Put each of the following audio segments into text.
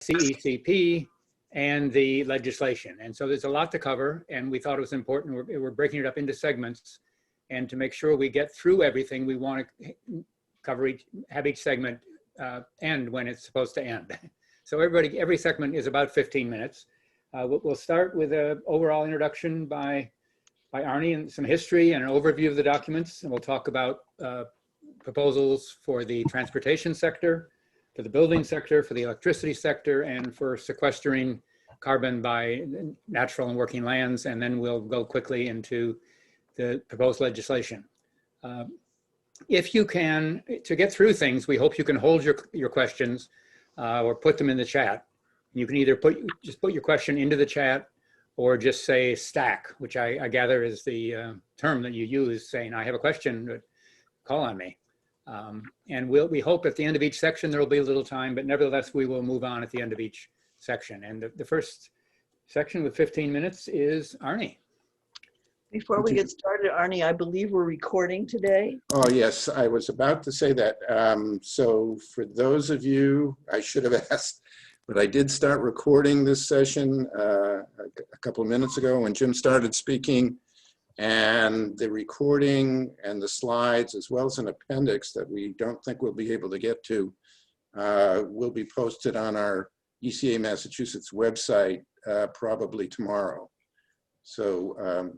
CECP and the legislation. And so there's a lot to cover, and we thought it was important. We're breaking it up into segments, and to make sure we get through everything, we want to cover have each segment end when it's supposed to end. So every segment is about 15 minutes. We'll start with an overall introduction by Arnie and some history and an overview of the documents, and we'll talk about proposals for the transportation sector, for the building sector, for the electricity sector, and for sequestering carbon by natural and working lands, and then we'll go quickly into the proposed legislation. If you can, to get through things, we hope you can hold your questions or put them in the chat. You can either just put your question into the chat or just say stack, which I gather is the term that you use, saying, I have a question, but call on me. And we hope at the end of each section, there will be a little time, but nevertheless, we will move on at the end of each section. And the first section with 15 minutes is Arnie. Before we get started, Arnie, I believe we're recording today. Oh, yes, I was about to say that. So for those of you, I should have asked, but I did start recording this session a couple of minutes ago when Jim started speaking, and the recording and the slides, as well as an appendix that we don't think we'll be able to get to, will be posted on our ECA Massachusetts website probably tomorrow. So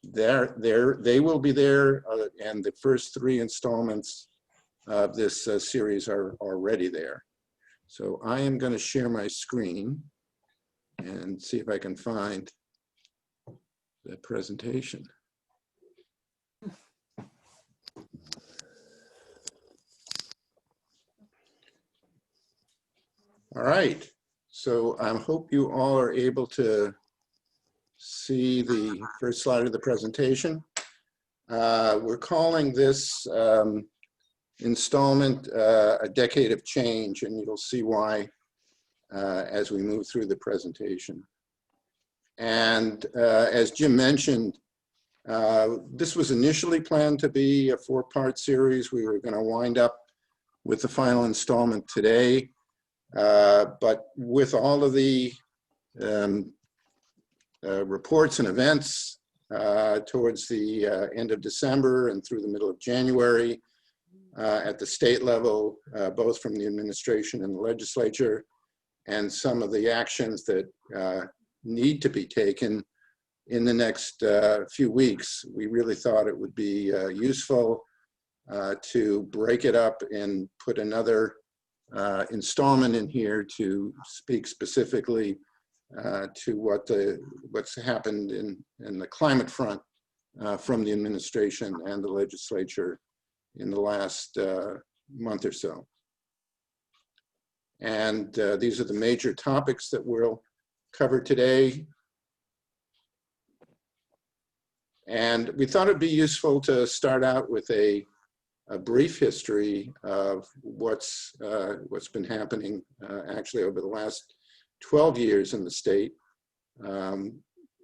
they will be there, and the first 3 installments of this series are already there. So I am going to share my screen and see if I can find the presentation. All right, so I hope you all are able to see the first slide of the presentation. We're calling this installment A Decade of Change, and you'll see why as we move through the presentation. And as Jim mentioned, this was initially planned to be a 4-part series. We were going to wind up with the final installment today, but with all of the reports and events towards the end of December and through the middle of January at the state level, both from the administration and the legislature, and some of the actions that need to be taken in the next few weeks, we really thought it would be useful to break it up and put another installment in here to speak specifically to what's happened in the climate front from the administration and the legislature in the last month or so. And these are the major topics that we'll cover today. And we thought it'd be useful to start out with a brief history of what's been happening actually over the last 12 years in the state.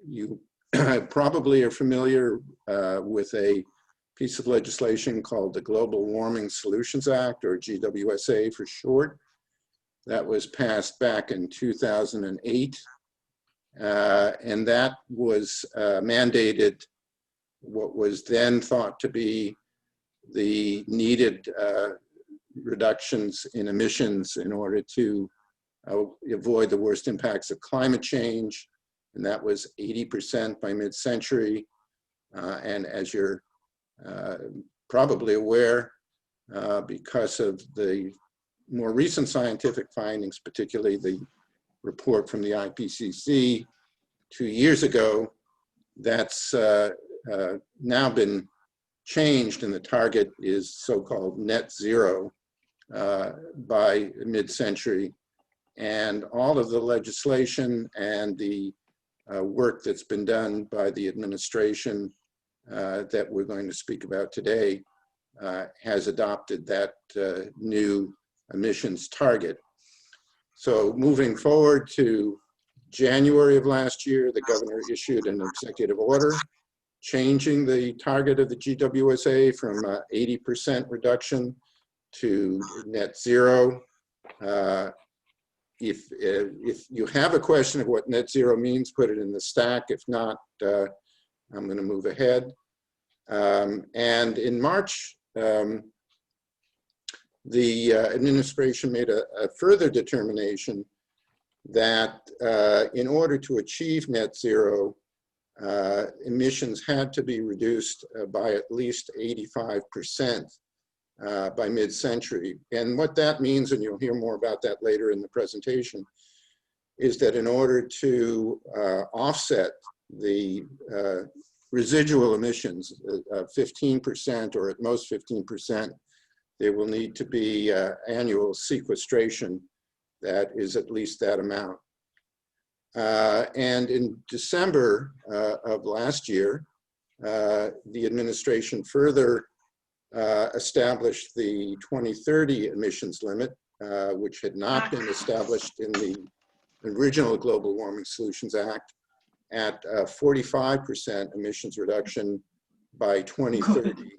You probably are familiar with a piece of legislation called the Global Warming Solutions Act, or GWSA for short. That was passed back in 2008. And that was mandated what was then thought to be the needed reductions in emissions in order to avoid the worst impacts of climate change. And that was 80% by mid-century. And as you're probably aware, because of the more recent scientific findings, particularly the report from the IPCC 2 years ago, that's now been changed, and the target is so-called net zero by mid-century. And all of the legislation and the work that's been done by the administration that we're going to speak about today has adopted that new emissions target. So moving forward to January of last year, the governor issued an executive order changing the target of the GWSA from 80% reduction to net zero if you have a question of what net zero means, put it in the stack. If not, I'm going to move ahead. And in March, the administration made a further determination that in order to achieve net zero, emissions had to be reduced by at least 85% by mid-century. And what that means, and you'll hear more about that later in the presentation, is that in order to offset the residual emissions of 15% or at most 15%, there will need to be annual sequestration that is at least that amount. And in December of last year, the administration further established the 2030 emissions limit, which had not been established in the original Global Warming Solutions Act, at 45% emissions reduction by 2030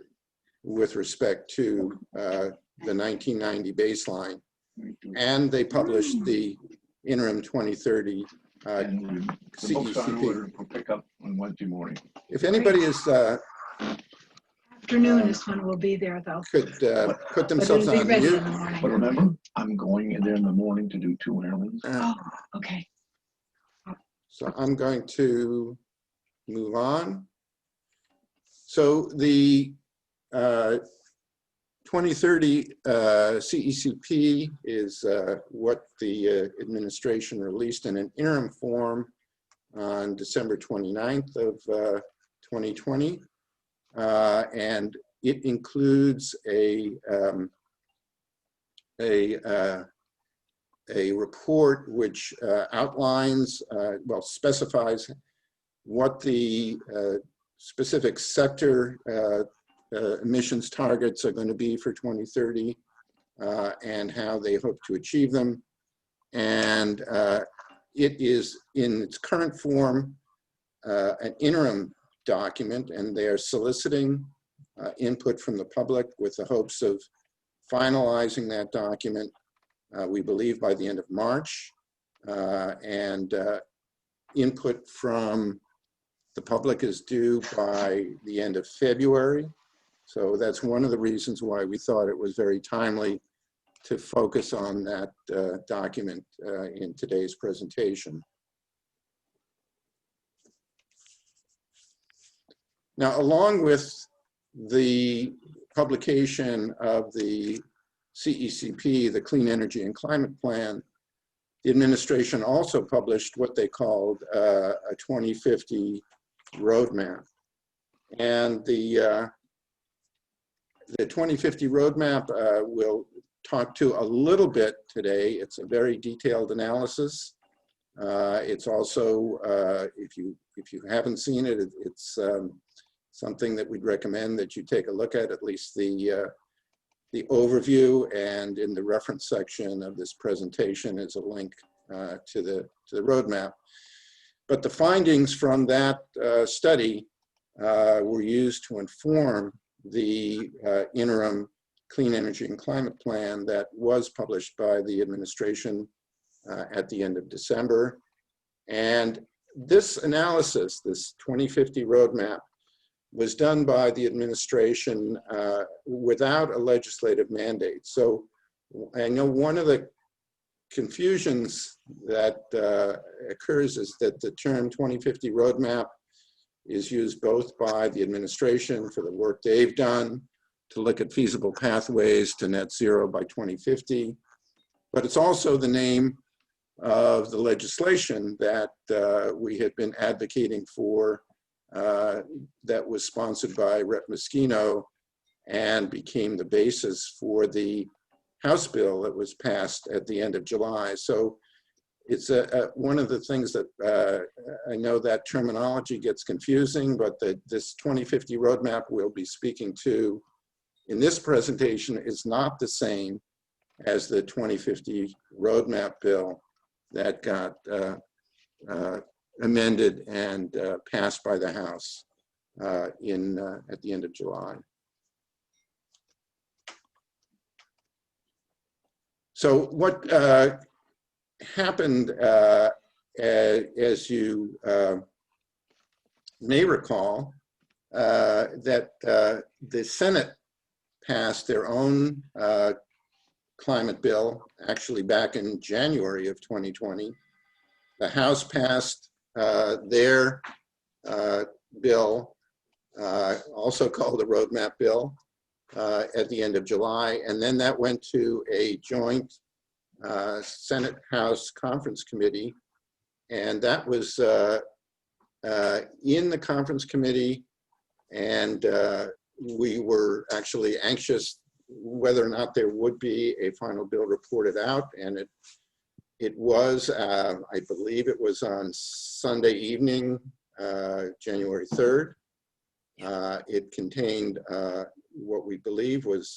with respect to the 1990 baseline. And they published the interim 2030 CECP. Will pick up on Wednesday morning. If anybody is Afternoon is when we'll be there, though. could put But themselves it'll be on ready mute. in the morning. But remember, I'm going in there in the morning to do 2 errands. Oh, okay. So I'm going to move on. So the 2030 CECP is what the administration released in an interim form on December 29th of 2020. And it includes a report which outlines, well, specifies what the specific sector emissions targets are going to be for 2030 and how they hope to achieve them. And it is in its current form an interim document, and they are soliciting input from the public with the hopes of finalizing that document, we believe, by the end of March, and input from the public is due by the end of February. So that's one of the reasons why we thought it was very timely to focus on that document in today's presentation. Now, along with the publication of the CECP, the Clean Energy and Climate Plan, the administration also published what they called a 2050 roadmap. And the 2050 roadmap we'll talk to a little bit today. It's a very detailed analysis. It's also, if you haven't seen it, it's something that we'd recommend that you take a look at least the overview, and in the reference section of this presentation is a link to the roadmap. But the findings from that study were used to inform the interim Clean Energy and Climate Plan that was published by the administration at the end of December. And this analysis, this 2050 roadmap, was done by the administration without a legislative mandate. So I know one of the confusions that occurs is that the term 2050 roadmap is used both by the administration for the work they've done to look at feasible pathways to net zero by 2050, but it's also the name of the legislation that we had been advocating for, that was sponsored by Rep. Moschino and became the basis for the House bill that was passed at the end of July. So it's one of the things that I know that terminology gets confusing, but this 2050 roadmap we'll be speaking to in this presentation is not the same as the 2050 roadmap bill that got amended and passed by the House at the end of July. So what happened, as you may recall, that the Senate passed their own climate bill, actually back in January of 2020. The House passed their bill, also called the Roadmap Bill, at the end of July. And then that went to a joint Senate-House Conference Committee. And that was in the conference committee. And we were actually anxious whether or not there would be a final bill reported out. And it was, I believe it was on Sunday evening, January 3rd. It contained what we believe was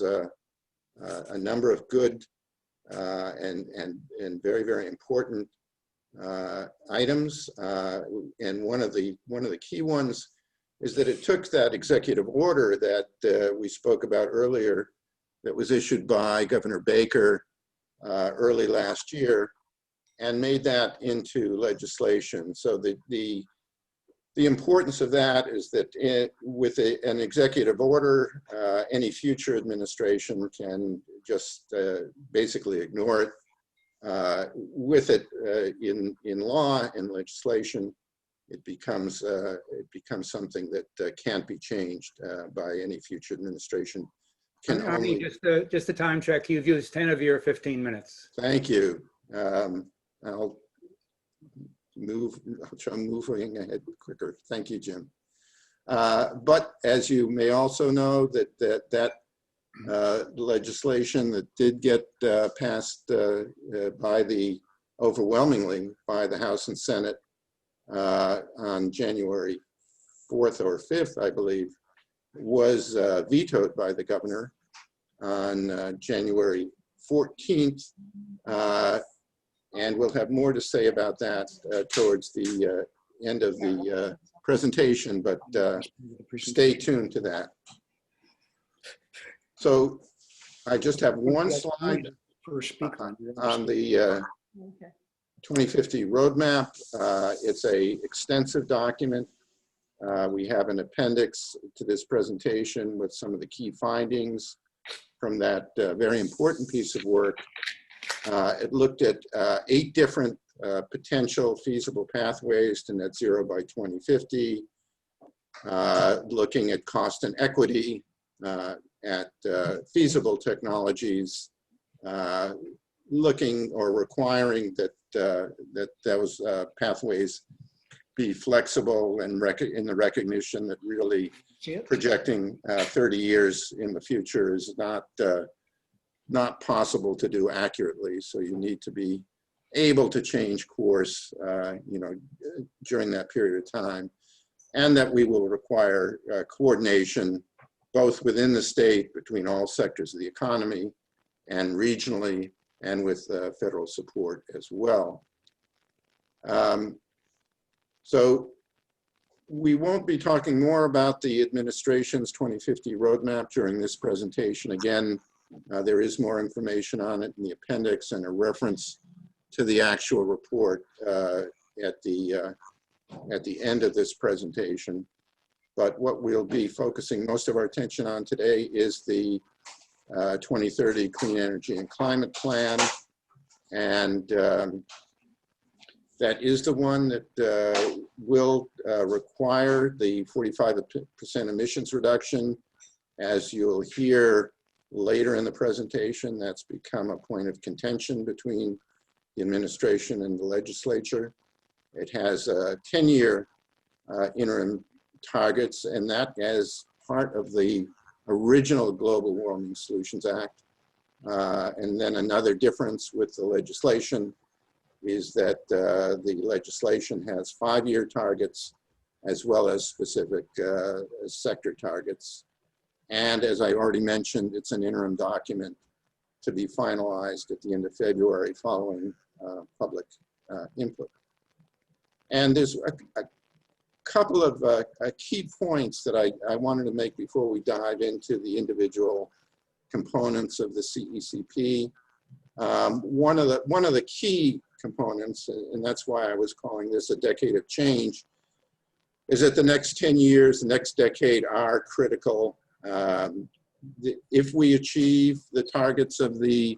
a number of good and very, very important items. And one of the key ones is that it took that executive order that we spoke about earlier that was issued by Governor Baker early last year and made that into legislation. So the importance of that is that with an executive order, any future administration can just basically ignore it. With it in law and legislation, it becomes something that can't be changed by any future administration. Can Arnie, only, just a time check. You've used 10 of your 15 minutes. thank you. I'll try moving ahead quicker. Thank you, Jim. But as you may also know, that legislation that did get passed overwhelmingly by the House and Senate on January 4th or 5th, I believe, was vetoed by the governor on January 14th. And we'll have more to say about that towards the end of the presentation, but stay tuned to that. So I just have one slide on the 2050 roadmap. It's an extensive document. We have an appendix to this presentation with some of the key findings from that very important piece of work. It looked at 8 different potential feasible pathways to net zero by 2050, looking at cost and equity, at feasible technologies, looking or requiring that those pathways be flexible and in the recognition that really projecting 30 years in the future is not possible to do accurately. So you need to be able to change course, during that period of time, and that we will require coordination both within the state, between all sectors of the economy, and regionally, and with federal support as well. So we won't be talking more about the administration's 2050 roadmap during this presentation. Again, there is more information on it in the appendix and a reference to the actual report at the end of this presentation. But what we'll be focusing most of our attention on today is the 2030 Clean Energy and Climate Plan. And that is the one that will require the 45% emissions reduction. As you'll hear later in the presentation, that's become a point of contention between the administration and the legislature. It has 10-year interim targets, and that as part of the original Global Warming Solutions Act. And then another difference with the legislation is that the legislation has 5-year targets as well as specific sector targets. And as I already mentioned, it's an interim document to be finalized at the end of February following public input. And there's a couple of key points that I wanted to make before we dive into the individual components of the CECP. One of the key components, and that's why I was calling this a decade of change, is that the next 10 years, the next decade are critical. If we achieve the targets of the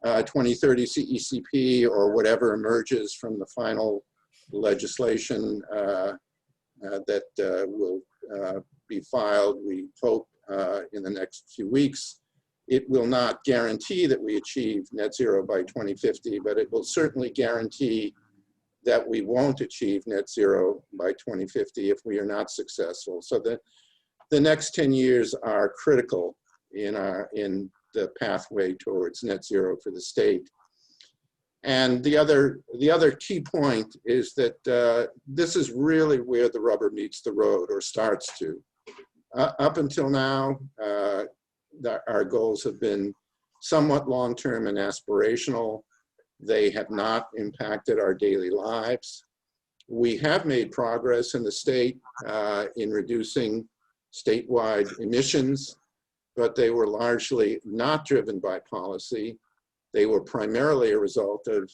2030 CECP or whatever emerges from the final legislation that will be filed, we hope, in the next few weeks, it will not guarantee that we achieve net zero by 2050, but it will certainly guarantee that we won't achieve net zero by 2050 if we are not successful. So the next 10 years are critical in the pathway towards net zero for the state. And the other key point is that this is really where the rubber meets the road, or starts to. Up until now, our goals have been somewhat long-term and aspirational. They have not impacted our daily lives. We have made progress in the state in reducing statewide emissions, but they were largely not driven by policy. They were primarily a result of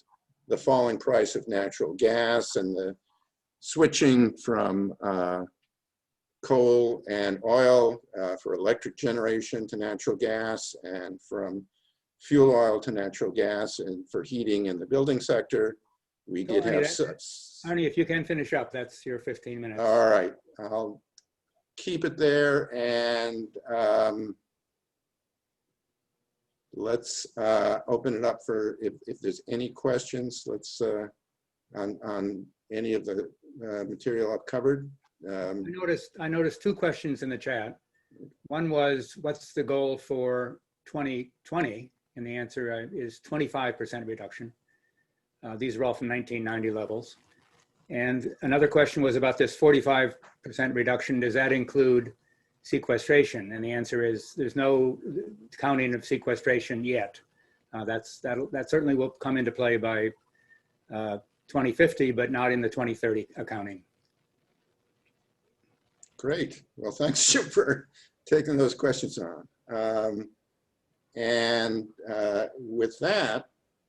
the falling price of natural gas and the switching from coal and oil for electric generation to natural gas, and from fuel oil to natural gas and for heating in the building sector. We did have Arnie, if you can finish up, that's your 15 minutes. All right, I'll keep it there, and let's open it up for if there's any questions. Let's on any of the material I've covered. I noticed two questions in the chat. One was, what's the goal for 2020? And the answer is 25% reduction. These are all from 1990 levels. And another question was about this 45% reduction. Does that include sequestration? And the answer is there's no counting of sequestration yet. That certainly will come into play by 2050, but not in the 2030 accounting. Great. Well, thanks, Chip, for taking those questions on. With that,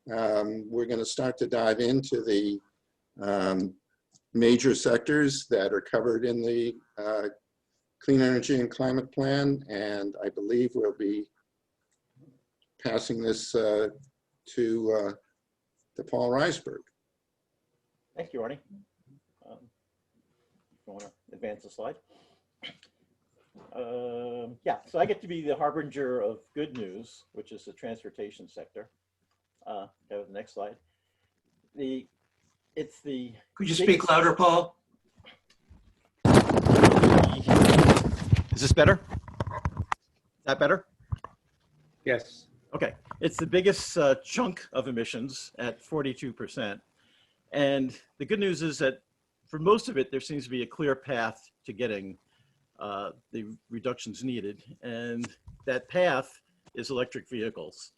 we're going to start to dive into the major sectors that are covered in the Clean Energy and Climate Plan. And I believe we'll be passing this to Paul Reisberg. Thank you, Arnie. You want to advance the slide? Yeah, so I get to be the harbinger of good news, which is the transportation sector. Go to the next slide. Could you speak louder, Paul? Is this better? Is that better? Yes. Okay, it's the biggest chunk of emissions at 42%. And the good news is that for most of it, there seems to be a clear path to getting the reductions needed. And that path is electric vehicles.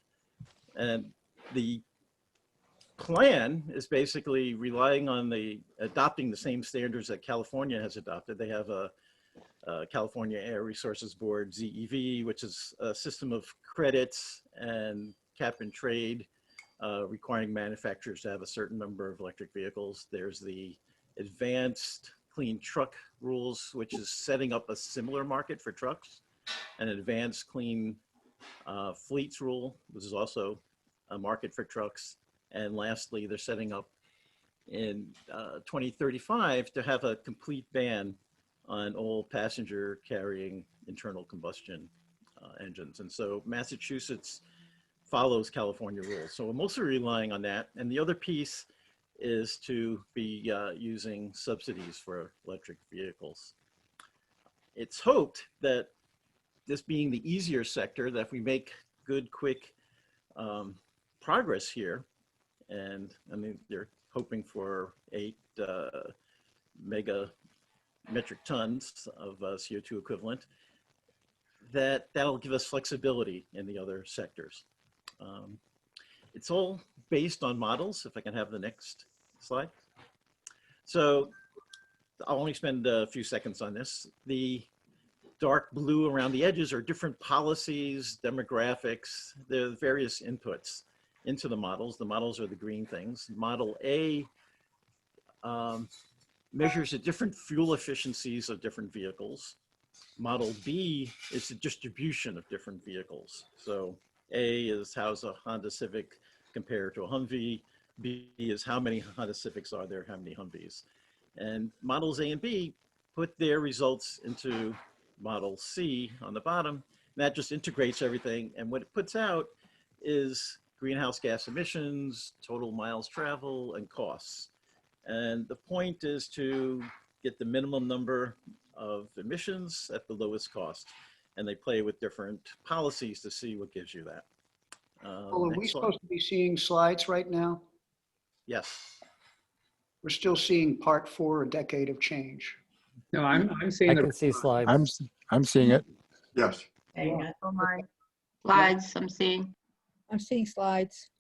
And the plan is basically relying on adopting the same standards that California has adopted. They have a California Air Resources Board, ZEV, which is a system of credits and cap and trade requiring manufacturers to have a certain number of electric vehicles. There's the advanced clean truck rules, which is setting up a similar market for trucks, an advanced clean fleets rule, which is also a market for trucks. And lastly, they're setting up in 2035 to have a complete ban on all passenger carrying internal combustion engines. And so Massachusetts follows California rules. So we're mostly relying on that. And the other piece is to be using subsidies for electric vehicles. It's hoped that this being the easier sector, that if we make good, quick progress here, and I mean, they're hoping for 8 mega metric tons of CO2 equivalent, that'll give us flexibility in the other sectors. It's all based on models. If I can have the next slide. So I'll only spend a few seconds on this. The dark blue around the edges are different policies, demographics, the various inputs. into the models. The models are the green things. Model A measures the different fuel efficiencies of different vehicles. Model B is the distribution of different vehicles. So A is how's a Honda Civic compared to a Humvee. B is how many Honda Civics are there, how many Humvees. And models A and B put their results into model C on the bottom. And that just integrates everything. And what it puts out is greenhouse gas emissions, total miles traveled, and costs. And the point is to get the minimum number of emissions at the lowest cost. And they play with different policies to see what gives you that. Well, are we Next slide. supposed to be seeing slides right now? Yes. We're still seeing part 4, A Decade of Change. No, I'm seeing I the. can see slides. I'm seeing it. Yes. Hang on. Slides, I'm seeing. I'm seeing slides.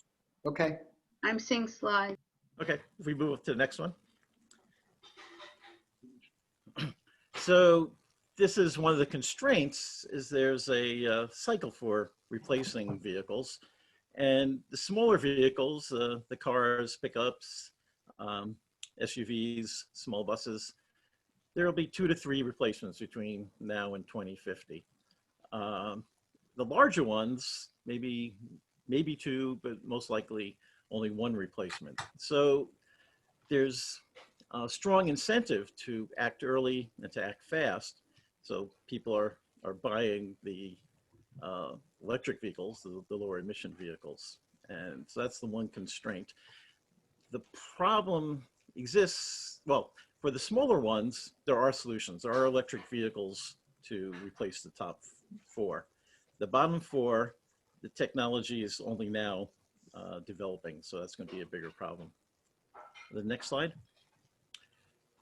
Okay. I'm seeing slides. Okay, if we move to the next one. So this is one of the constraints is there's a cycle for replacing vehicles. And the smaller vehicles, the cars, pickups, SUVs, small buses, there will be 2 to 3 replacements between now and 2050. The larger ones, maybe 2, but most likely only 1 replacement. So there's a strong incentive to act early and to act fast. So people are buying the electric vehicles, the lower emission vehicles. And so that's the one constraint. The problem exists, well, for the smaller ones, there are solutions. There are electric vehicles to replace the top 4. The bottom 4, the technology is only now developing, so that's going to be a bigger problem. The next slide.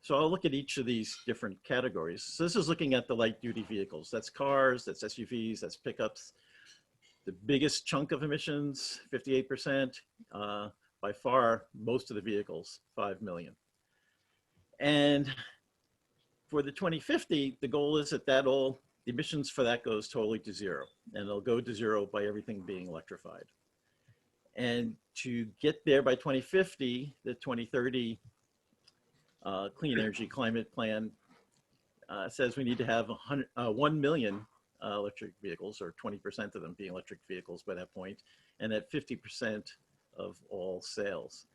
So I'll look at each of these different categories. So this is looking at the light duty vehicles. That's cars, that's SUVs, that's pickups. The biggest chunk of emissions, 58%, by far, most of the vehicles, 5 million. And for the 2050, the goal is that the emissions for that goes totally to 0. And it'll go to 0 by everything being electrified. And to get there by 2050, the 2030 Clean Energy Climate Plan says we need to have 1 million electric vehicles, or 20% of them being electric vehicles by that point, and at 50% of all sales.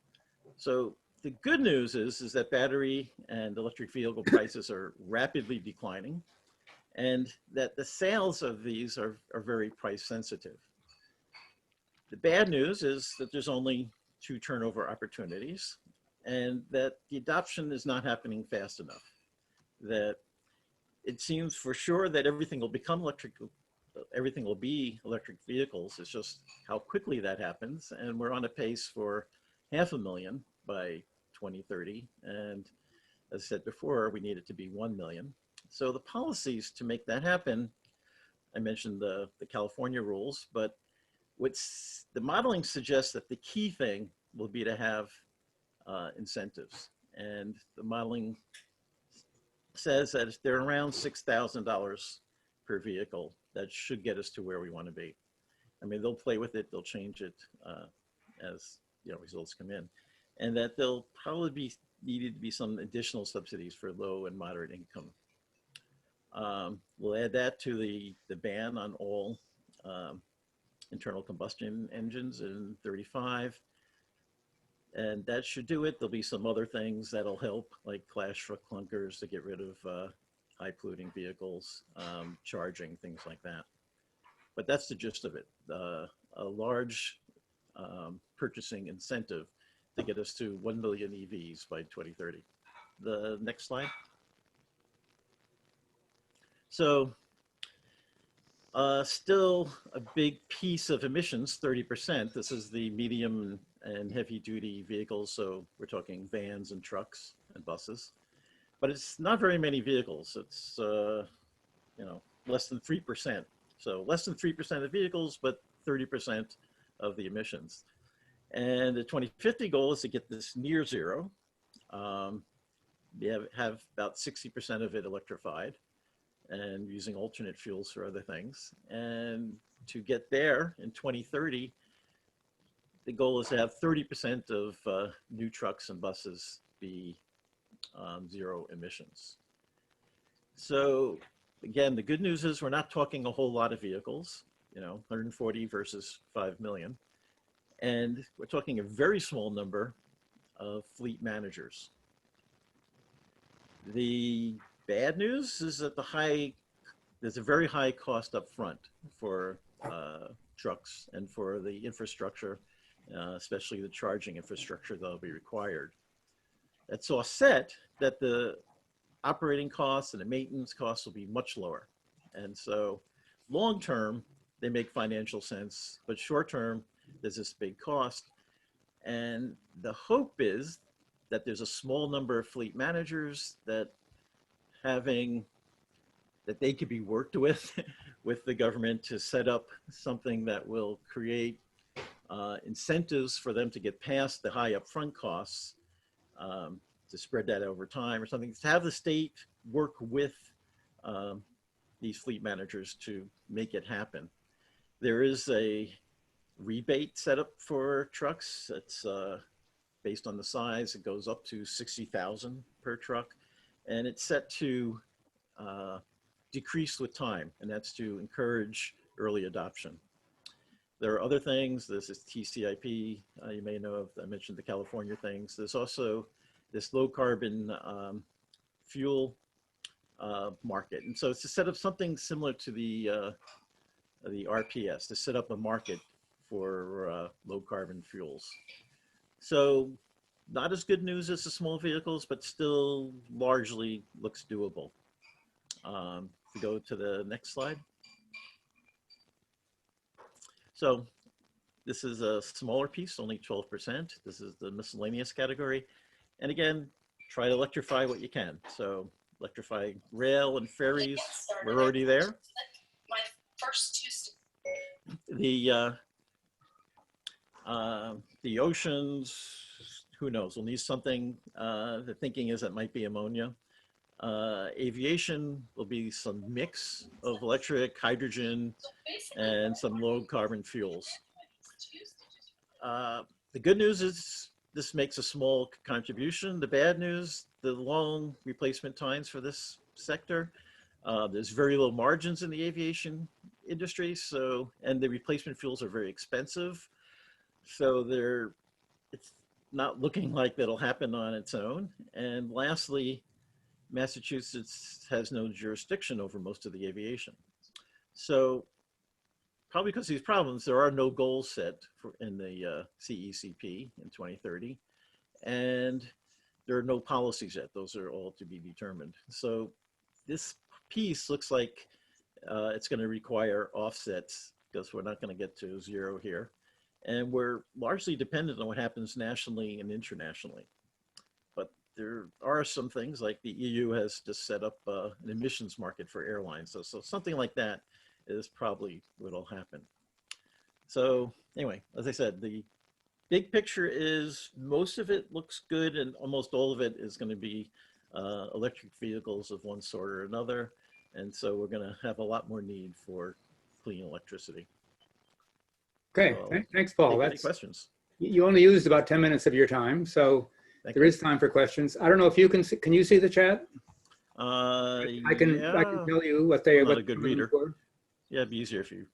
So the good news is that battery and electric vehicle prices are rapidly declining, and that the sales of these are very price sensitive. The bad news is that there's only 2 turnover opportunities, and that the adoption is not happening fast enough. That it seems for sure that everything will become electric, everything will be electric vehicles. It's just how quickly that happens. And we're on a pace for 500,000 by 2030. And as I said before, we need it to be 1 million. So the policies to make that happen, I mentioned the California rules, but the modeling suggests that the key thing will be to have incentives. And the modeling says that if they're around $6,000 per vehicle, that should get us to where we want to be. I mean, they'll play with it, they'll change it as results come in. And that there'll probably be needed to be some additional subsidies for low and moderate income. We'll add that to the ban on all internal combustion engines in 35. And that should do it. There'll be some other things that'll help, like class truck clunkers to get rid of high polluting vehicles, charging, things like that. But that's the gist of it. A large purchasing incentive to get us to 1 million EVs by 2030. The next slide. So still a big piece of emissions, 30%. This is the medium and heavy duty vehicles. So we're talking vans and trucks and buses, but it's not very many vehicles. It's, less than 3%. So less than 3% of vehicles, but 30% of the emissions. And the 2050 goal is to get this near 0. We have about 60% of it electrified and using alternate fuels for other things. And to get there in 2030, the goal is to have 30% of new trucks and buses be zero emissions. So again, the good news is we're not talking a whole lot of vehicles, 140 versus 5 million. And we're talking a very small number of fleet managers. The bad news is that there's a very high cost up front for trucks and for the infrastructure, especially the charging infrastructure that'll be required. That's offset that the operating costs and the maintenance costs will be much lower. And so long term, they make financial sense, but short term, there's this big cost. And the hope is that there's a small number of fleet managers that they could be worked with the government to set up something that will create incentives for them to get past the high upfront costs, to spread that over time or something, to have the state work with these fleet managers to make it happen. There is a rebate set up for trucks. It's based on the size. It goes up to 60,000 per truck, and it's set to decrease with time, and that's to encourage early adoption. There are other things. This is TCIP. You may know of. I mentioned the California things. There's also this low carbon fuel market, and so it's to set up something similar to the RPS, to set up a market for low carbon fuels. So not as good news as the small vehicles, but still largely looks doable. If we go to the next slide. So this is a smaller piece, only 12%. This is the miscellaneous category. And again, try to electrify what you can. So electrify rail and ferries, we're already there. My first two. The oceans, who knows, we'll need something. The thinking is it might be ammonia. Aviation will be some mix of electric, hydrogen, and some low carbon fuels. The good news is this makes a small contribution. The bad news, the long replacement times for this sector. There's very low margins in the aviation industry, and the replacement fuels are very expensive. So it's not looking like that'll happen on its own. And lastly, Massachusetts has no jurisdiction over most of the aviation. So probably because of these problems, there are no goals set in the CECP in 2030. And there are no policies yet. Those are all to be determined. So this piece looks like it's going to require offsets because we're not going to get to zero here. And we're largely dependent on what happens nationally and internationally. But there are some things like the EU has just set up an emissions market for airlines. So something like that is probably what'll happen. So anyway, as I said, the big picture is most of it looks good and almost all of it is going to be electric vehicles of one sort or another. And so we're going to have a lot more need for clean electricity. Okay, So, thanks, Paul. Any questions? You only used about 10 minutes of your time, so there is time for questions. I don't know if you can you see the chat? I can tell you what they. I'm not what a good they're looking reader. for. Yeah, it'd be easier if you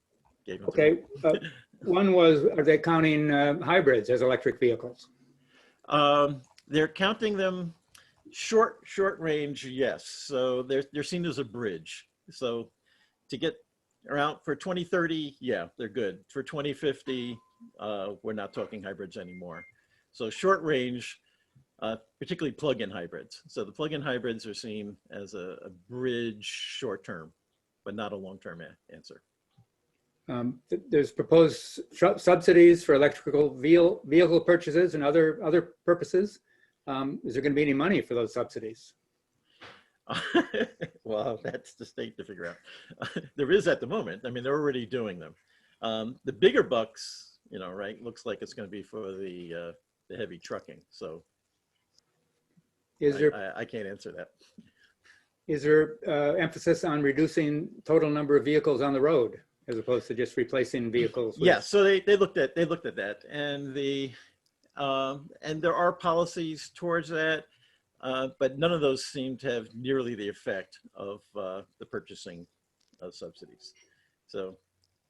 gave them. Okay, one was, are they counting hybrids as electric vehicles? They're counting them short range, yes. So they're seen as a bridge. So to get around for 2030, yeah, they're good. For 2050, we're not talking hybrids anymore. So short range, particularly plug-in hybrids. So the plug-in hybrids are seen as a bridge short term, but not a long-term answer. There's proposed subsidies for electrical vehicle purchases and other purposes. Is there going to be any money for those subsidies? Well, that's the state to figure out. There is at the moment. I mean, they're already doing them. The bigger bucks, right, looks like it's going to be for the heavy trucking. So Is there I can't answer that. Is there emphasis on reducing total number of vehicles on the road as opposed to just replacing vehicles. with- Yeah, so they looked at that, and and there are policies towards that, but none of those seem to have nearly the effect of the purchasing of subsidies. So,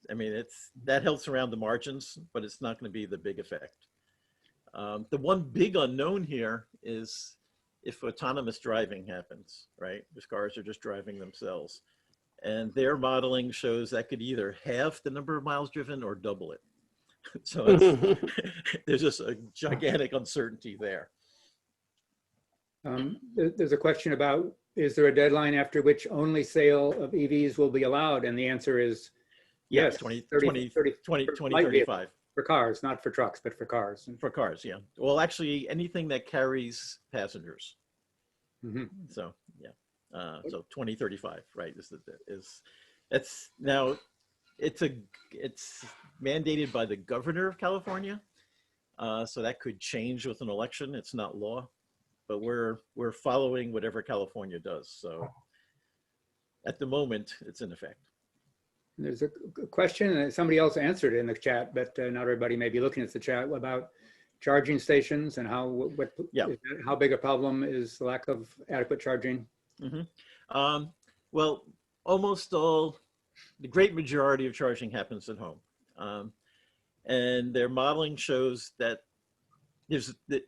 I mean, that helps around the margins, but it's not going to be the big effect. The one big unknown here is if autonomous driving happens, right? The cars are just driving themselves. And their modeling shows that could either halve the number of miles driven or double it. So there's just a gigantic uncertainty there. There's a question about, is there a deadline after which only sale of EVs will be allowed? And the answer is yes, 2035. For cars, not for trucks, but for cars. For cars, yeah. Well, actually, anything that carries passengers. Mhm. So, yeah. So 2035, right? That's now, it's mandated by the governor of California. So that could change with an election. It's not law, but we're following whatever California does. So at the moment, it's in effect. There's a question, and somebody else answered in the chat, but not everybody may be looking at the chat, about charging stations and how big a problem is the lack of adequate charging. Well, almost all, the great majority of charging happens at home. And their modeling shows that there's the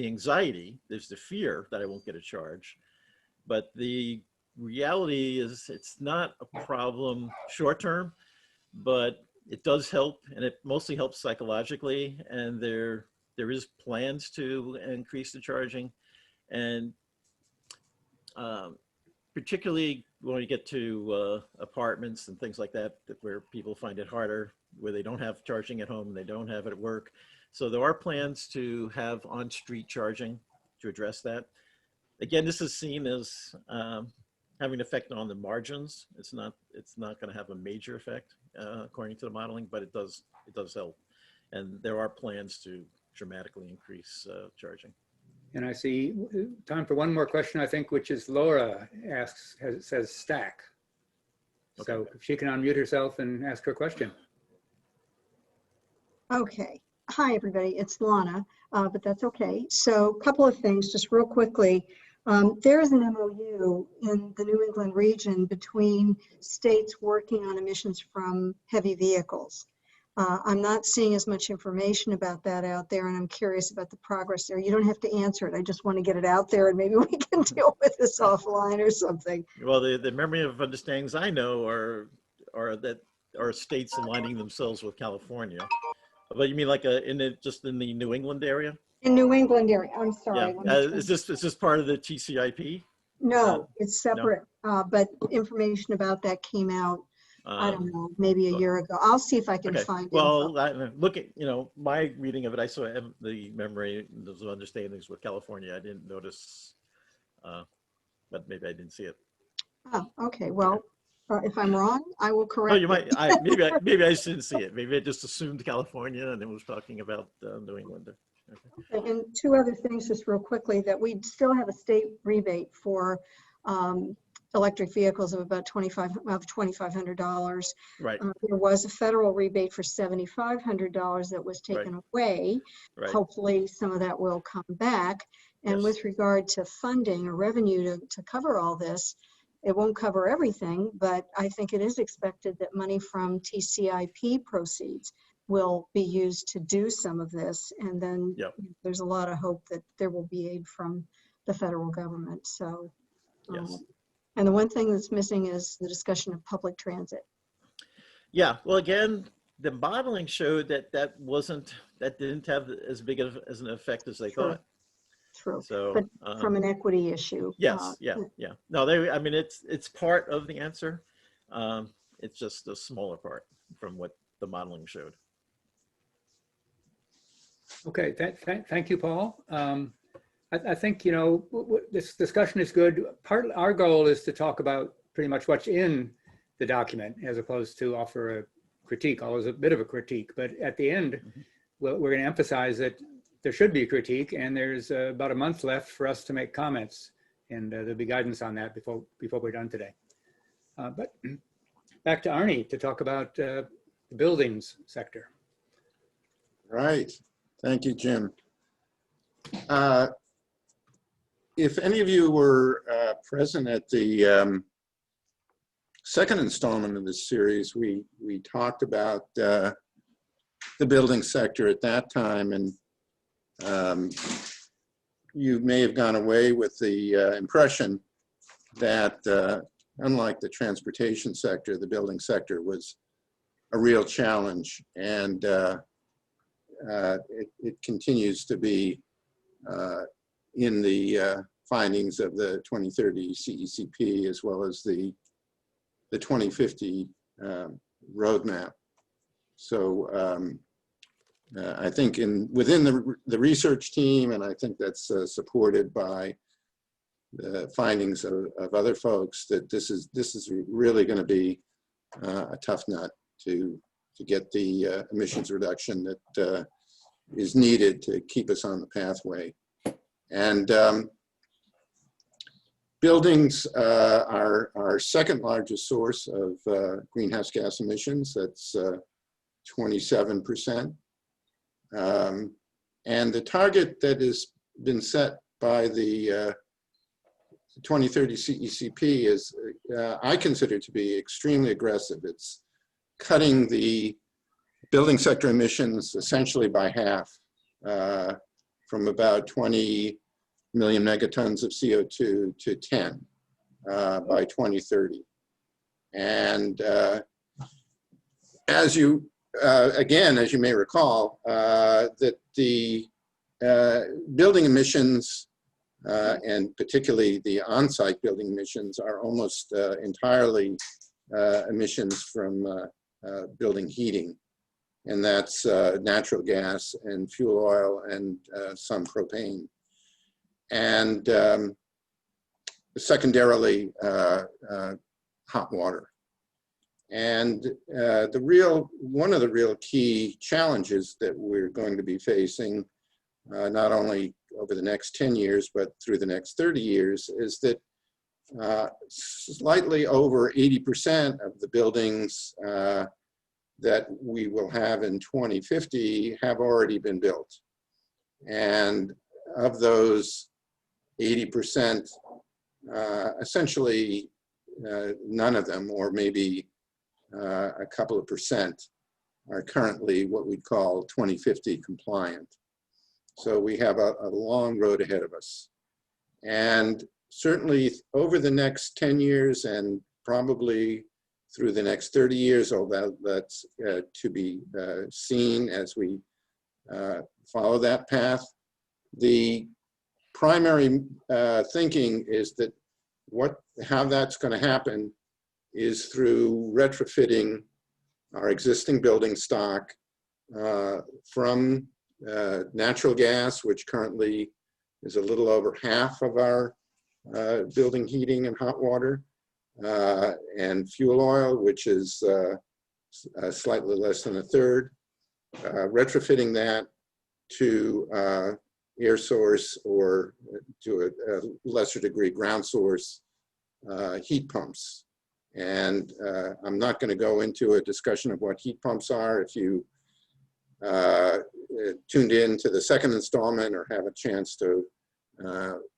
anxiety, there's the fear that I won't get a charge, but the reality is it's not a problem short term, but it does help, and it mostly helps psychologically. And there is plans to increase the charging, and particularly when you get to apartments and things like that, where people find it harder, where they don't have charging at home, they don't have it at work. So there are plans to have on-street charging to address that. Again, this is seen as having an effect on the margins. It's not going to have a major effect according to the modeling, but it does help. And there are plans to dramatically increase charging. And I see time for one more question, I think, which is Laura says stack. Okay. So if she can unmute herself and ask her question. Okay. Hi, everybody. It's Lana, but that's okay. So a couple of things, just real quickly. There is an MOU in the New England region between states working on emissions from heavy vehicles. I'm not seeing as much information about that out there, and I'm curious about the progress there. You don't have to answer it. I just want to get it out there, and maybe we can deal with this offline or something. Well, the memory of understandings I know are states aligning themselves with California. But you mean like just in the New England area? In New England area. I'm sorry. Yeah. Is this part of the TCIP? No, it's separate. But information about that came out, I don't know, maybe a year ago. I'll see if I can find it. Well, look at, my reading of it, I saw the memory, those understandings with California. I didn't notice, but maybe I didn't see it. Oh, okay. Well, if I'm wrong, I will correct. Oh, you might. Maybe I just didn't see it. Maybe I just assumed California and it was talking about New England. Okay. And two other things, just real quickly, that we still have a state rebate for electric vehicles of about $2,500. Right. There was a federal rebate for $7,500 that was taken away. Right. Hopefully, some of that will come back. And Yes. with regard to funding or revenue to cover all this, it won't cover everything, but I think it is expected that money from TCIP proceeds will be used to do some of this. And then there's a lot of hope that there will be aid from the federal government. So, Yes. And the one thing that's missing is the discussion of public transit. Yeah. Well, again, the modeling showed that didn't have as big as an effect as they thought. True. So, but from an equity issue. Yes. Yeah. No, I mean, it's part of the answer. It's just a smaller part from what the modeling showed. Okay, thank you, Paul. I think, this discussion is good. Our goal is to talk about pretty much what's in the document as opposed to offer a critique, always a bit of a critique. But at the end, we're going to emphasize that there should be a critique, and there's about a month left for us to make comments, and there'll be guidance on that before we're done today. But back to Arnie to talk about the buildings sector. Right. Thank you, Jim. If any of you were present at the second installment of this series, we talked about the building sector at that time, and you may have gone away with the impression that unlike the transportation sector, the building sector was a real challenge, and it continues to be in the findings of the 2030 CECP, as well as the 2050 roadmap. So I think within the research team, and I think that's supported by the findings of other folks, that this is really going to be a tough nut to get the emissions reduction that is needed to keep us on the pathway. And buildings are our second largest source of greenhouse gas emissions. That's 27%. And the target that has been set by the 2030 CECP is, I consider to be extremely aggressive. It's cutting the building sector emissions essentially by half, from about 20 million megatons of CO2 to 10 by 2030. And as you may recall, that the building emissions, and particularly the on-site building emissions, are almost entirely emissions from building heating. And that's natural gas and fuel oil and some propane. And secondarily, hot water. And one of the real key challenges that we're going to be facing, not only over the next 10 years, but through the next 30 years, is that slightly over 80% of the buildings that we will have in 2050 have already been built. And of those 80%, essentially none of them, or maybe a couple of percent, are currently what we'd call 2050 compliant. So we have a long road ahead of us. And certainly over the next 10 years and probably through the next 30 years, although that's to be seen as we follow that path, the primary thinking is that how that's going to happen is through retrofitting our existing building stock from natural gas, which currently is a little over half of our building heating and hot water, and fuel oil, which is slightly less than a third, retrofitting that to air source, or to a lesser degree ground source heat pumps. And I'm not going to go into a discussion of what heat pumps are. If you tuned in to the second installment or have a chance to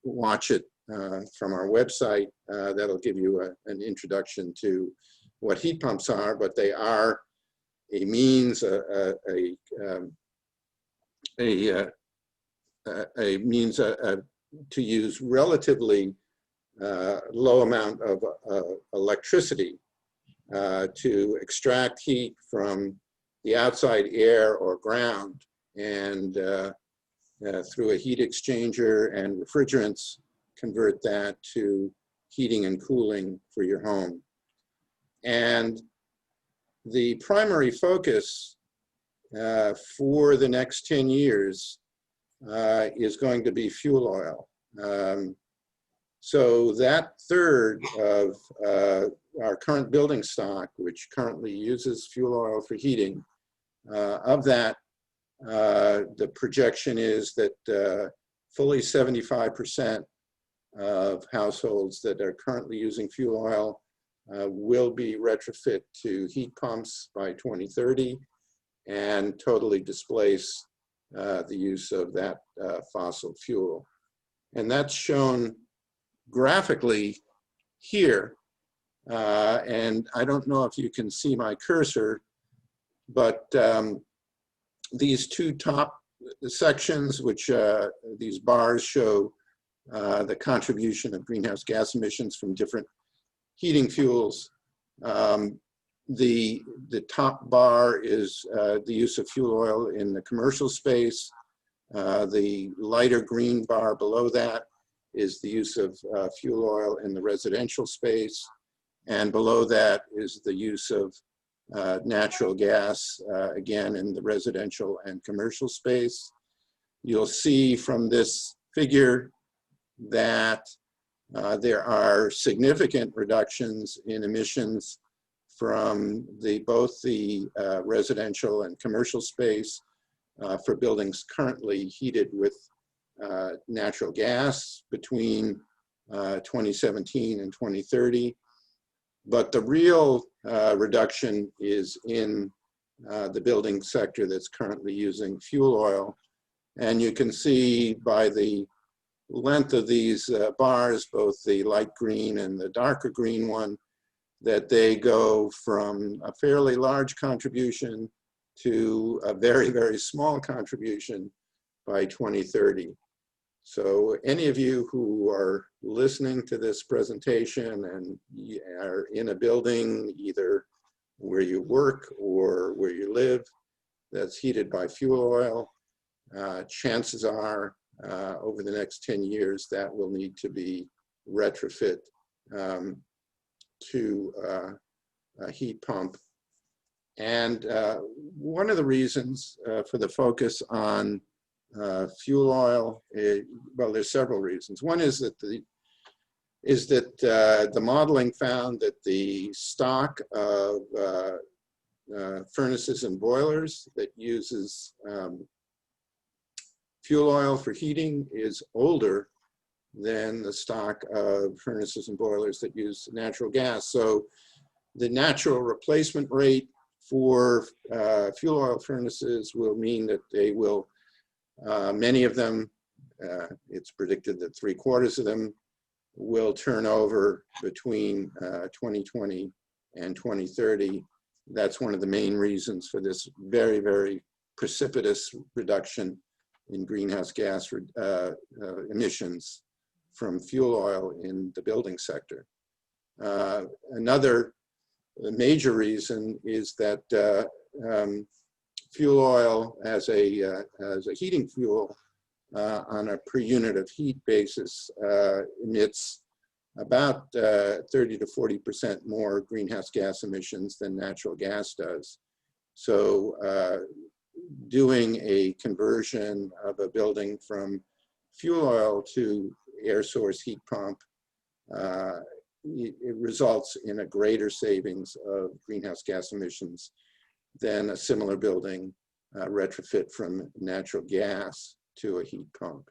watch it from our website, that'll give you an introduction to what heat pumps are, but they are a means, a means to use relatively low amount of electricity to extract heat from the outside air or ground, and through a heat exchanger and refrigerants, convert that to heating and cooling for your home. And the primary focus for the next 10 years is going to be fuel oil. So that third of our current building stock, which currently uses fuel oil for heating, of that, the projection is that fully 75% of households that are currently using fuel oil will be retrofit to heat pumps by 2030 and totally displace the use of that fossil fuel. And that's shown graphically here. And I don't know if you can see my cursor, but these two top sections, which these bars show the contribution of greenhouse gas emissions from different heating fuels. The top bar is the use of fuel oil in the commercial space. The lighter green bar below that is the use of fuel oil in the residential space. And below that is the use of natural gas, again, in the residential and commercial space. You'll see from this figure that there are significant reductions in emissions from both the residential and commercial space for buildings currently heated with natural gas between 2017 and 2030. But the real reduction is in the building sector that's currently using fuel oil. And you can see by the length of these bars, both the light green and the darker green one, that they go from a fairly large contribution to a very, very small contribution by 2030. So any of you who are listening to this presentation and are in a building, either where you work or where you live, that's heated by fuel oil, chances are over the next 10 years that will need to be retrofit to a heat pump. And one of the reasons for the focus on fuel oil, well, there's several reasons. One is that the modeling found that the stock of furnaces and boilers that uses fuel oil for heating is older than the stock of furnaces and boilers that use natural gas. So the natural replacement rate for fuel oil furnaces will mean that they will, many of them, it's predicted that 3/4 of them will turn over between 2020 and 2030. That's one of the main reasons for this very, very precipitous reduction in greenhouse gas emissions from fuel oil in the building sector. Another major reason is that fuel oil as a heating fuel on a per unit of heat basis emits about 30 to 40% more greenhouse gas emissions than natural gas does. So doing a conversion of a building from fuel oil to air source heat pump, it results in a greater savings of greenhouse gas emissions than a similar building retrofit from natural gas to a heat pump.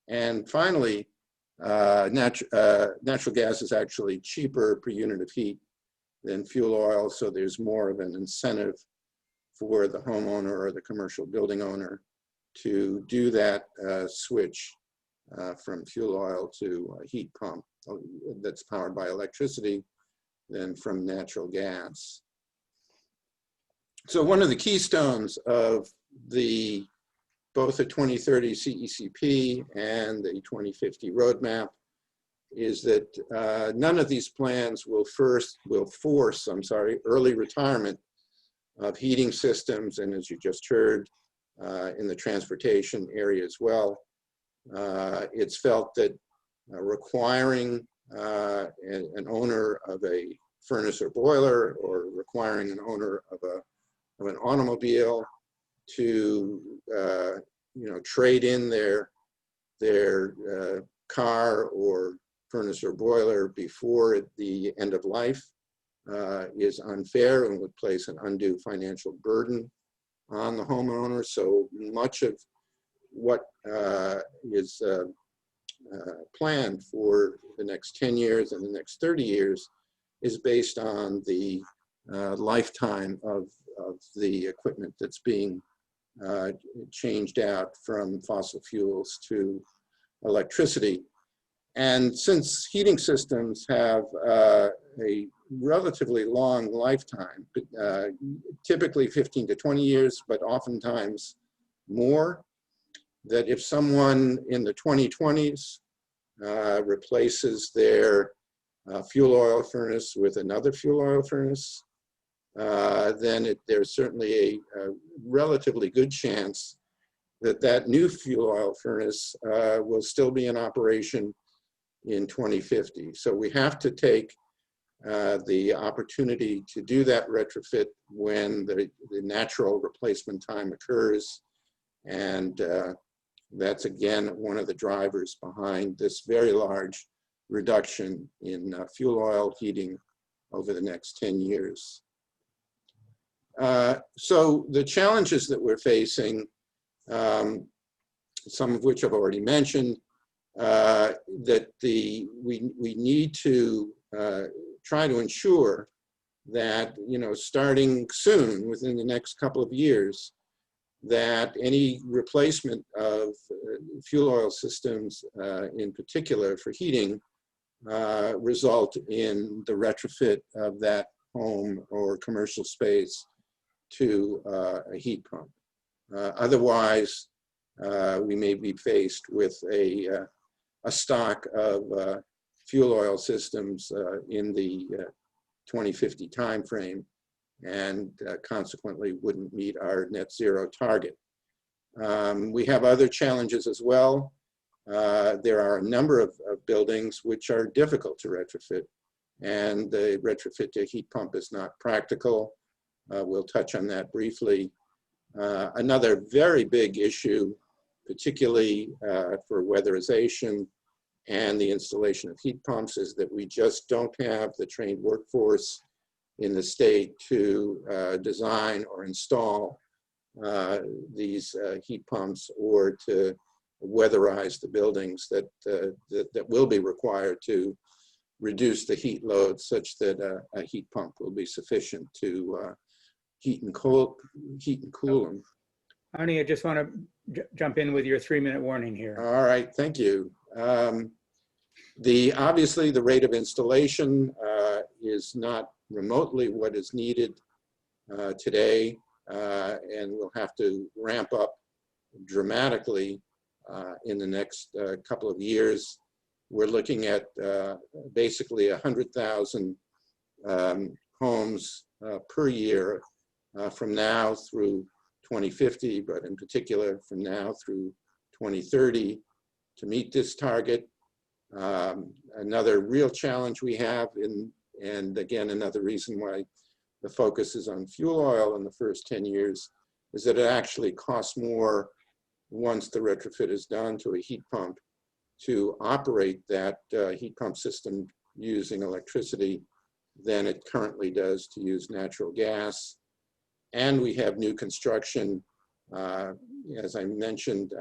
And finally, natural gas is actually cheaper per unit of heat than fuel oil, so there's more of an incentive for the homeowner or the commercial building owner to do that switch from fuel oil to a heat pump that's powered by electricity than from natural gas. So one of the keystones of both the 2030 CECP and the 2050 roadmap is that none of these plans will force early retirement of heating systems, and as you just heard, in the transportation area as well. It's felt that requiring an owner of a furnace or boiler, or requiring an owner of an automobile to trade in their car or furnace or boiler before the end of life is unfair and would place an undue financial burden on the homeowner. So much of what is planned for the next 10 years and the next 30 years is based on the lifetime of the equipment that's being changed out from fossil fuels to electricity. And since heating systems have a relatively long lifetime, typically 15 to 20 years, but oftentimes more, that if someone in the 2020s replaces their fuel oil furnace with another fuel oil furnace, then there's certainly a relatively good chance that that new fuel oil furnace will still be in operation in 2050. So we have to take the opportunity to do that retrofit when the natural replacement time occurs. And that's again one of the drivers behind this very large reduction in fuel oil heating over the next 10 years. So the challenges that we're facing, some of which I've already mentioned, that we need to try to ensure that, starting soon, within the next couple of years, that any replacement of fuel oil systems, in particular for heating, result in the retrofit of that home or commercial space to a heat pump. Otherwise, we may be faced with a stock of fuel oil systems in the 2050 timeframe, and consequently wouldn't meet our net zero target. We have other challenges as well. There are a number of buildings which are difficult to retrofit, and the retrofit to heat pump is not practical. We'll touch on that briefly. Another very big issue, particularly for weatherization and the installation of heat pumps, is that we just don't have the trained workforce in the state to design or install these heat pumps, or to weatherize the buildings that will be required to reduce the heat load such that a heat pump will be sufficient to heat and cool them. Arnie, I just want to jump in with your 3-minute warning here. All right, thank you. Obviously, the rate of installation is not remotely what is needed today, and we'll have to ramp up dramatically in the next couple of years. We're looking at basically 100,000 homes per year from now through 2050, but in particular from now through 2030 to meet this target. Another real challenge we have, and again, another reason why the focus is on fuel oil in the first 10 years, is that it actually costs more once the retrofit is done to a heat pump to operate that heat pump system using electricity than it currently does to use natural gas. And we have new construction. As I mentioned,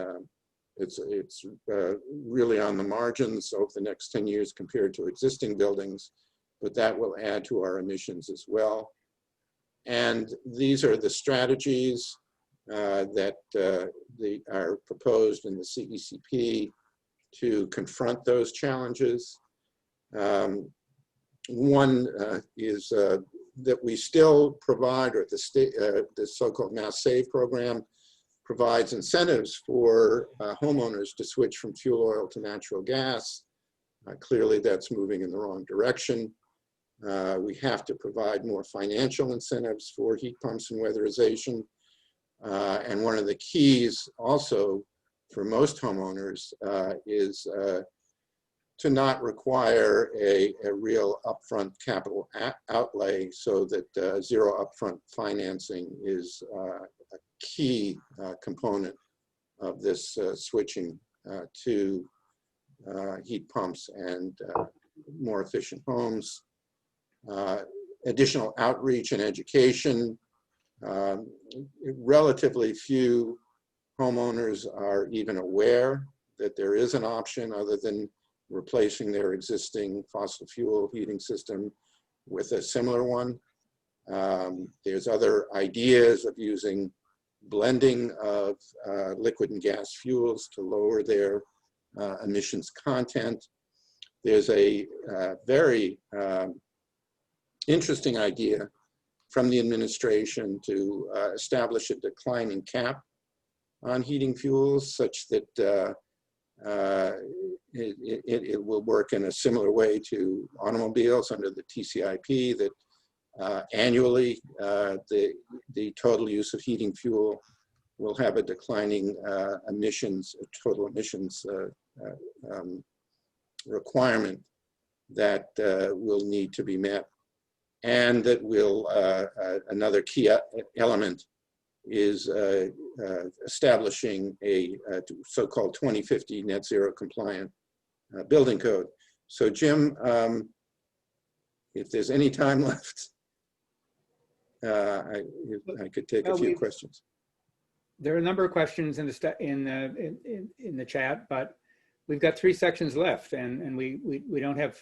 it's really on the margins over the next 10 years compared to existing buildings, but that will add to our emissions as well. And these are the strategies that are proposed in the CECP to confront those challenges. One is that we still provide, or the so-called Mass Save program provides incentives for homeowners to switch from fuel oil to natural gas. Clearly, that's moving in the wrong direction. We have to provide more financial incentives for heat pumps and weatherization. And one of the keys also for most homeowners is to not require a real upfront capital outlay, so that zero upfront financing is a key component of this switching to heat pumps and more efficient homes. Additional outreach and education. Relatively few homeowners are even aware that there is an option other than replacing their existing fossil fuel heating system with a similar one. There's other ideas of using blending of liquid and gas fuels to lower their emissions content. There's a very interesting idea from the administration to establish a declining cap on heating fuels such that it will work in a similar way to automobiles under the TCIP, that annually the total use of heating fuel will have a declining total emissions requirement that will need to be met. And that will, another key element is establishing a so-called 2050 net zero compliant building code. So Jim, if there's any time left, I could take a few questions. There are a number of questions in the chat, but we've got 3 sections left, and we don't have,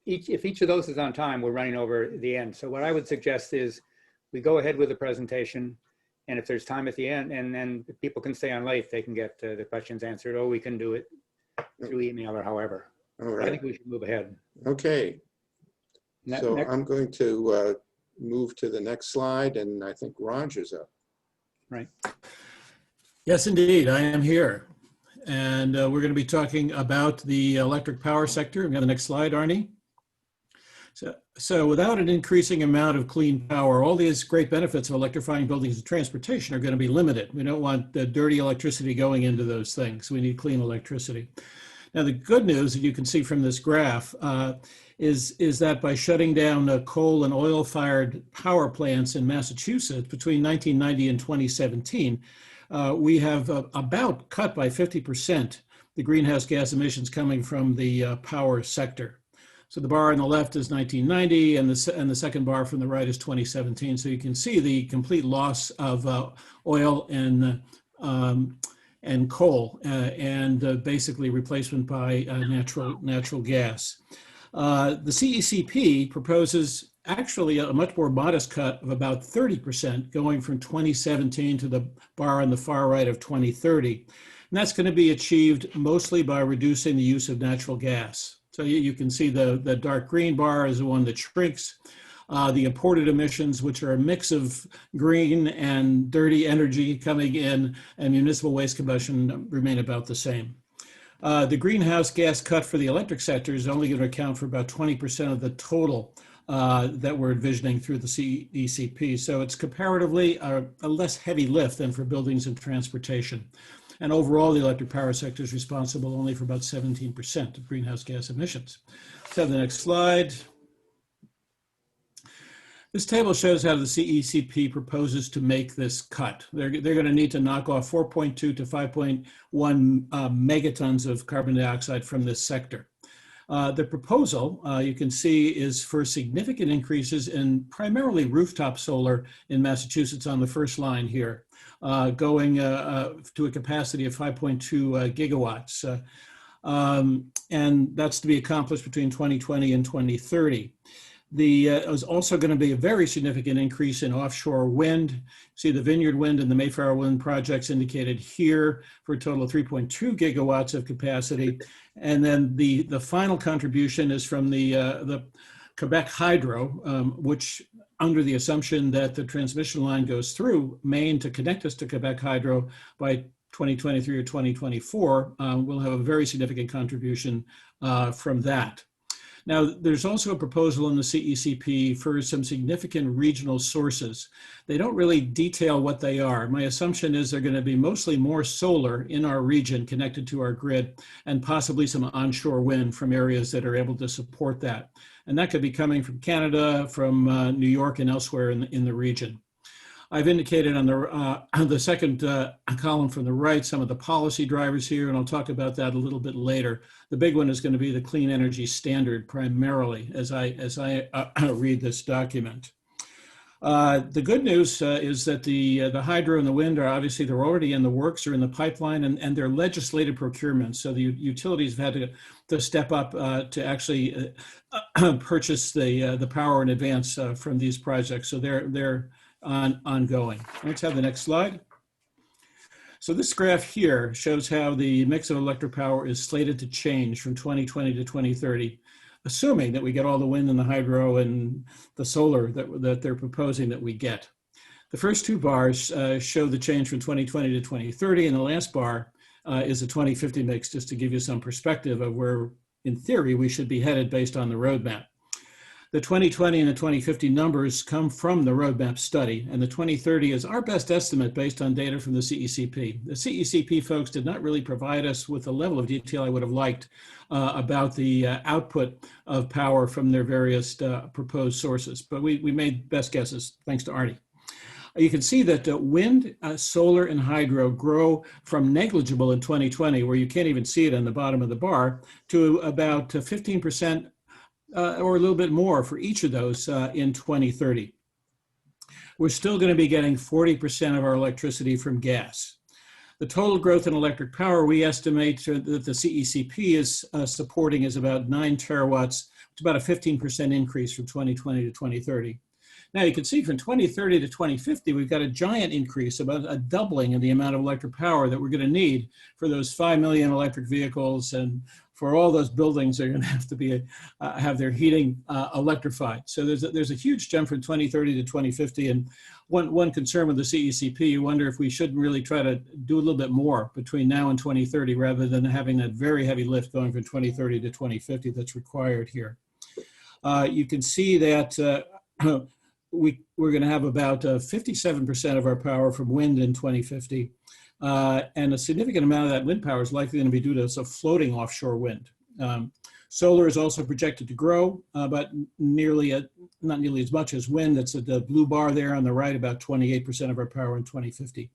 if each of those is on time, we're running over the end. So what I would suggest is we go ahead with the presentation, and if there's time at the end, and then if people can stay on late, they can get the questions answered, or we can do it through email or however. All right. I think we should move ahead. Okay. So Next. I'm going to move to the next slide, and I think Roger's up. Right. Yes, indeed, I am here. And we're going to be talking about the electric power sector. We've got the next slide, Arnie. So without an increasing amount of clean power, all these great benefits of electrifying buildings and transportation are going to be limited. We don't want the dirty electricity going into those things. We need clean electricity. Now, the good news that you can see from this graph is that by shutting down coal and oil-fired power plants in Massachusetts between 1990 and 2017, we have about cut by 50% the greenhouse gas emissions coming from the power sector. So the bar on the left is 1990, and the second bar from the right is 2017. So you can see the complete loss of oil and coal, and basically replacement by natural gas. The CECP proposes actually a much more modest cut of about 30%, going from 2017 to the bar on the far right of 2030. And that's going to be achieved mostly by reducing the use of natural gas. So you can see the dark green bar is the one that shrinks. The imported emissions, which are a mix of green and dirty energy coming in, and municipal waste combustion, remain about the same. The greenhouse gas cut for the electric sector is only going to account for about 20% of the total that we're envisioning through the CECP. So it's comparatively a less heavy lift than for buildings and transportation. And overall, the electric power sector is responsible only for about 17% of greenhouse gas emissions. Let's have the next slide. This table shows how the CECP proposes to make this cut. They're going to need to knock off 4.2 to 5.1 megatons of carbon dioxide from this sector. The proposal, you can see, is for significant increases in primarily rooftop solar in Massachusetts on the first line here, going to a capacity of 5.2 gigawatts. And that's to be accomplished between 2020 and 2030. There's also going to be a very significant increase in offshore wind. See the Vineyard Wind and the Mayflower Wind projects indicated here for a total of 3.2 gigawatts of capacity. And then the final contribution is from the Quebec Hydro, which, under the assumption that the transmission line goes through Maine to connect us to Quebec Hydro by 2023 or 2024, will have a very significant contribution from that. Now, there's also a proposal in the CECP for some significant regional sources. They don't really detail what they are. My assumption is they're going to be mostly more solar in our region connected to our grid, and possibly some onshore wind from areas that are able to support that. And that could be coming from Canada, from New York, and elsewhere in the region. I've indicated on the second column from the right some of the policy drivers here, and I'll talk about that a little bit later. The big one is going to be the Clean Energy Standard primarily, as I read this document. The good news is that the hydro and the wind are obviously, they're already in the works or in the pipeline, and they're legislative procurements. So the utilities have had to step up to actually purchase the power in advance from these projects. So they're ongoing. Let's have the next slide. So this graph here shows how the mix of electric power is slated to change from 2020 to 2030, assuming that we get all the wind and the hydro and the solar that they're proposing that we get. The first two bars show the change from 2020 to 2030, and the last bar is a 2050 mix, just to give you some perspective of where, in theory, we should be headed based on the roadmap. The 2020 and the 2050 numbers come from the roadmap study, and the 2030 is our best estimate based on data from the CECP. The CECP folks did not really provide us with the level of detail I would have liked about the output of power from their various proposed sources, but we made best guesses, thanks to Arnie. You can see that wind, solar, and hydro grow from negligible in 2020, where you can't even see it on the bottom of the bar, to about 15% or a little bit more for each of those in 2030. We're still going to be getting 40% of our electricity from gas. The total growth in electric power we estimate that the CECP is supporting is about 9 terawatts. It's about a 15% increase from 2020 to 2030. Now you can see from 2030 to 2050, we've got a giant increase, about a doubling in the amount of electric power that we're going to need for those 5 million electric vehicles, and for all those buildings that are going to have to be have their heating electrified. So there's a huge jump from 2030 to 2050. And one concern with the CECP, you wonder if we shouldn't really try to do a little bit more between now and 2030, rather than having that very heavy lift going from 2030 to 2050 that's required here. You can see that we're going to have about 57% of our power from wind in 2050. And a significant amount of that wind power is likely going to be due to floating offshore wind. Solar is also projected to grow, but not nearly as much as wind. That's the blue bar there on the right, about 28% of our power in 2050.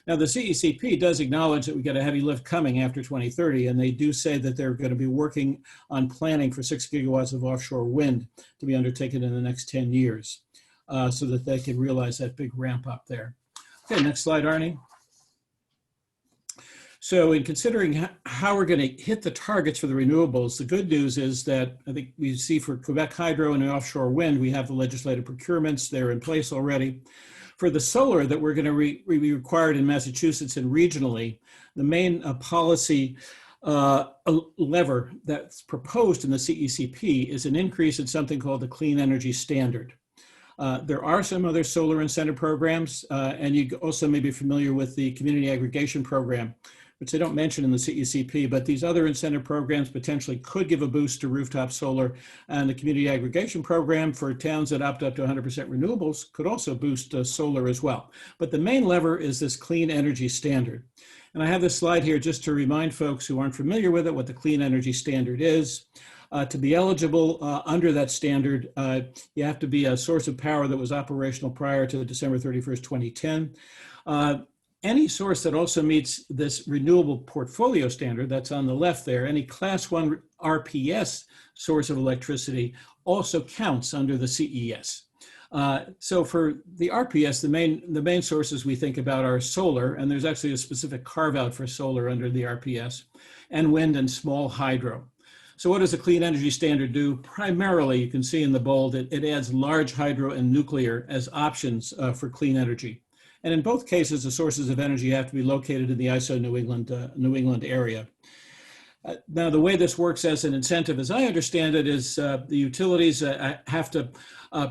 Now, the CECP does acknowledge that we got a heavy lift coming after 2030, and they do say that they're going to be working on planning for 6 gigawatts of offshore wind to be undertaken in the next 10 years, so that they can realize that big ramp up there. Okay, next slide, Arnie. So in considering how we're going to hit the targets for the renewables, the good news is that I think we see for Quebec Hydro and offshore wind, we have the legislative procurements, they're in place already. For the solar that we're going to be required in Massachusetts and regionally, the main policy lever that's proposed in the CECP is an increase in something called the Clean Energy Standard. There are some other solar incentive programs, and you also may be familiar with the Community Aggregation Program, which they don't mention in the CECP, but these other incentive programs potentially could give a boost to rooftop solar, and the Community Aggregation Program for towns that opt up to 100% renewables could also boost solar as well. But the main lever is this Clean Energy Standard. And I have this slide here just to remind folks who aren't familiar with it what the Clean Energy Standard is. To be eligible under that standard, you have to be a source of power that was operational prior to December 31st, 2010. Any source that also meets this renewable portfolio standard that's on the left there, any class 1 RPS source of electricity also counts under the CES. So for the RPS, the main sources we think about are solar, and there's actually a specific carve out for solar under the RPS, and wind and small hydro. So what does the Clean Energy Standard do? Primarily, you can see in the bold, it adds large hydro and nuclear as options for clean energy. And in both cases, the sources of energy have to be located in the ISO New England area. Now, the way this works as an incentive, as I understand it, is the utilities have to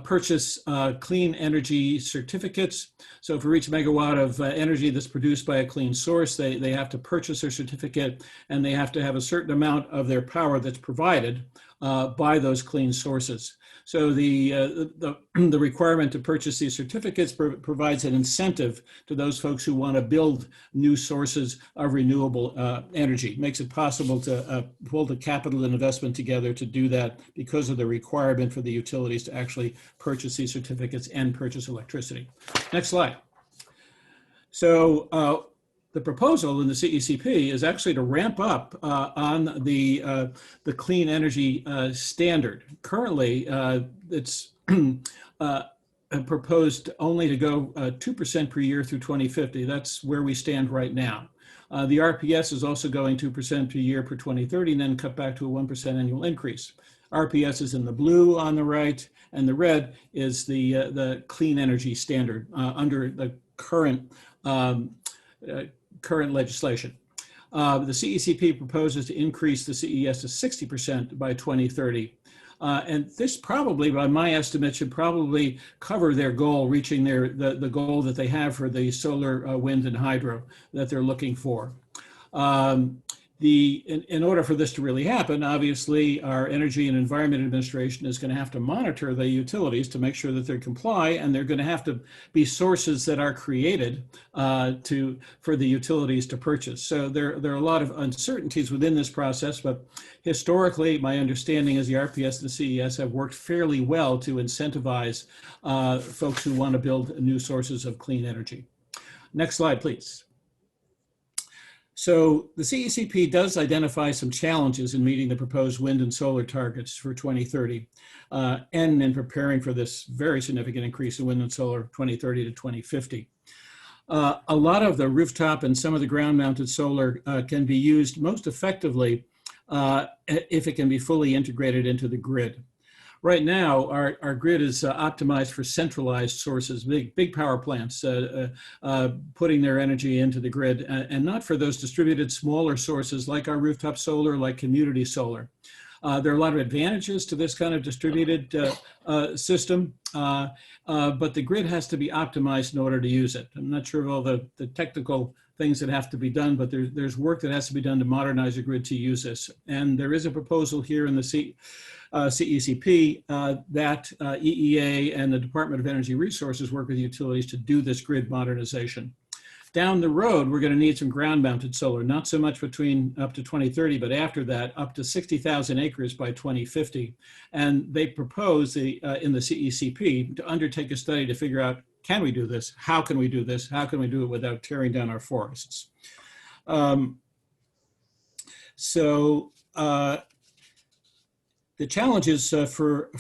purchase clean energy certificates. So for each megawatt of energy that's produced by a clean source, they have to purchase their certificate, and they have to have a certain amount of their power that's provided by those clean sources. So the requirement to purchase these certificates provides an incentive to those folks who want to build new sources of renewable energy. Makes it possible to pull the capital and investment together to do that because of the requirement for the utilities to actually purchase these certificates and purchase electricity. Next slide. So the proposal in the CECP is actually to ramp up on the Clean Energy Standard. Currently, it's proposed only to go 2% per year through 2050. That's where we stand right now. The RPS is also going 2% per year per 2030 and then cut back to a 1% annual increase. RPS is in the blue on the right, and the red is the clean energy standard under the current legislation. The CECP proposes to increase the CES to 60% by 2030. And this probably, by my estimate, should probably cover their goal, reaching the goal that they have for the solar, wind, and hydro that they're looking for. In order for this to really happen, obviously, our Energy and Environment Administration is going to have to monitor the utilities to make sure that they comply, and they're going to have to be sources that are created for the utilities to purchase. So there are a lot of uncertainties within this process, but historically, my understanding is the RPS and the CES have worked fairly well to incentivize folks who want to build new sources of clean energy. Next slide, please. So the CECP does identify some challenges in meeting the proposed wind and solar targets for 2030 and in preparing for this very significant increase in wind and solar 2030 to 2050. A lot of the rooftop and some of the ground-mounted solar can be used most effectively if it can be fully integrated into the grid. Right now, our grid is optimized for centralized sources, big power plants putting their energy into the grid, and not for those distributed smaller sources like our rooftop solar, like community solar. There are a lot of advantages to this kind of distributed system, but the grid has to be optimized in order to use it. I'm not sure of all the technical things that have to be done, but there's work that has to be done to modernize the grid to use this. And there is a proposal here in the CECP that EEA and the Department of Energy Resources work with utilities to do this grid modernization. Down the road, we're going to need some ground-mounted solar, not so much between up to 2030, but after that, up to 60,000 acres by 2050. And they propose in the CECP to undertake a study to figure out, can we do this? How can we do this? How can we do it without tearing down our forests? The challenges for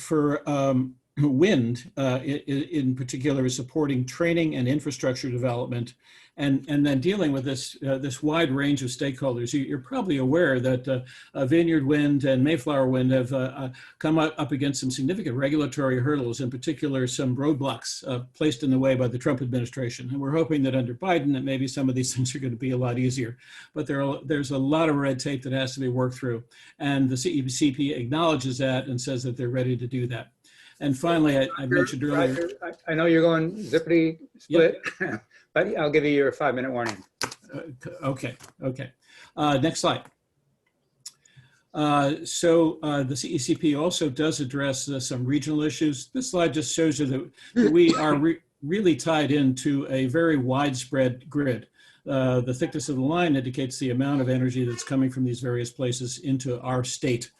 wind in particular is supporting training and infrastructure development, and then dealing with this wide range of stakeholders. You're probably aware that Vineyard Wind and Mayflower Wind have come up against some significant regulatory hurdles, in particular some roadblocks placed in the way by the Trump administration. And we're hoping that under Biden that maybe some of these things are going to be a lot easier. But there's a lot of red tape that has to be worked through. And the CECP acknowledges that and says that they're ready to do that. And finally, I mentioned earlier. I know you're going zippity split, yep. But I'll give you your 5-minute warning. Okay. Next slide. The CECP also does address some regional issues. This slide just shows you that we are really tied into a very widespread grid. The thickness of the line indicates the amount of energy that's coming from these various places into our state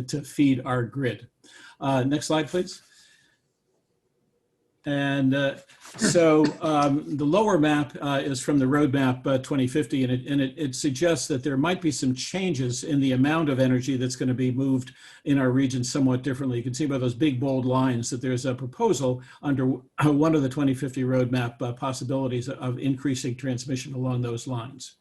to feed our grid. Next slide, please. And the lower map is from the roadmap 2050, and it suggests that there might be some changes in the amount of energy that's going to be moved in our region somewhat differently. You can see by those big bold lines that there's a proposal under one of the 2050 roadmap possibilities of increasing transmission along those lines.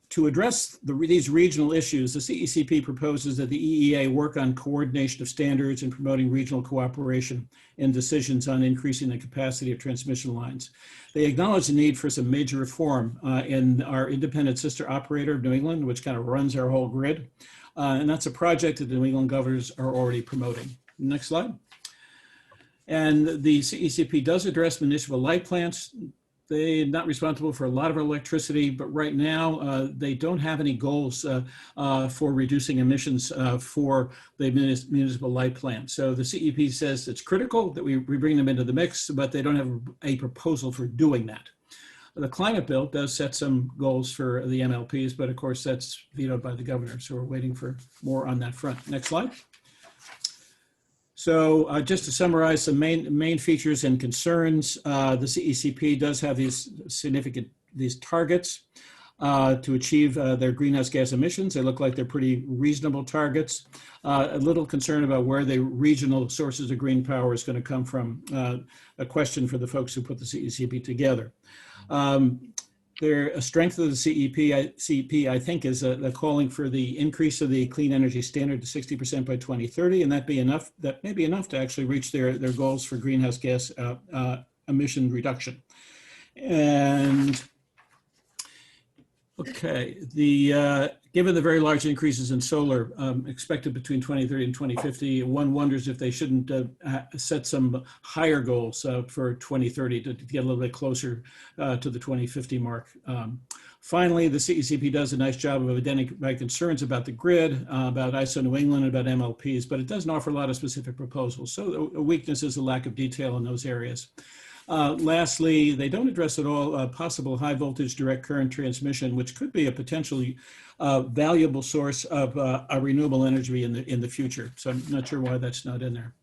To address these regional issues, the CECP proposes that the EEA work on coordination of standards and promoting regional cooperation in decisions on increasing the capacity of transmission lines. They acknowledge the need for some major reform in our independent sister operator of New England, which kind of runs our whole grid. And that's a project that the New England governors are already promoting. Next slide. And the CECP does address municipal light plants. They're not responsible for a lot of our electricity, but right now they don't have any goals for reducing emissions for the municipal light plant. So the CEP says it's critical that we bring them into the mix, but they don't have a proposal for doing that. The climate bill does set some goals for the MLPs, but of course that's vetoed by the governor. So we're waiting for more on that front. Next slide. So just to summarize some main features and concerns, the CECP does have these targets. to achieve their greenhouse gas emissions. They look like they're pretty reasonable targets. A little concern about where the regional sources of green power is going to come from. A question for the folks who put the CECP together. A strength of the CEP, I think, is the calling for the increase of the clean energy standard to 60% by 2030, and that may be enough to actually reach their goals for greenhouse gas emission reduction. And okay, given the very large increases in solar expected between 2030 and 2050, one wonders if they shouldn't set some higher goals for 2030 to get a little bit closer to the 2050 mark. Finally, the CECP does a nice job of identifying concerns about the grid, about ISO New England, about MLPs, but it doesn't offer a lot of specific proposals. So a weakness is a lack of detail in those areas. Lastly, they don't address at all possible high voltage direct current transmission, which could be a potentially valuable source of a renewable energy in the future. So I'm not sure why that's not in there.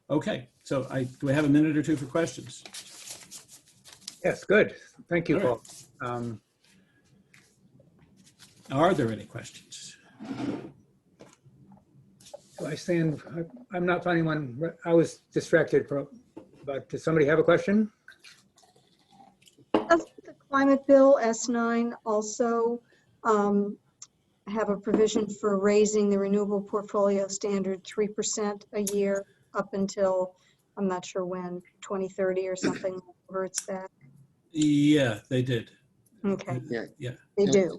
Okay, so do I have a minute or two for questions? Yes, good. Thank you, All Paul. Are there any questions? So I'm not finding one. I was distracted, but does somebody have a question? Doesn't the climate bill S9 also have a provision for raising the renewable portfolio standard 3% a year up until, I'm not sure when, 2030 or something, where it's that? Yeah, they did. Okay. Yeah. They do.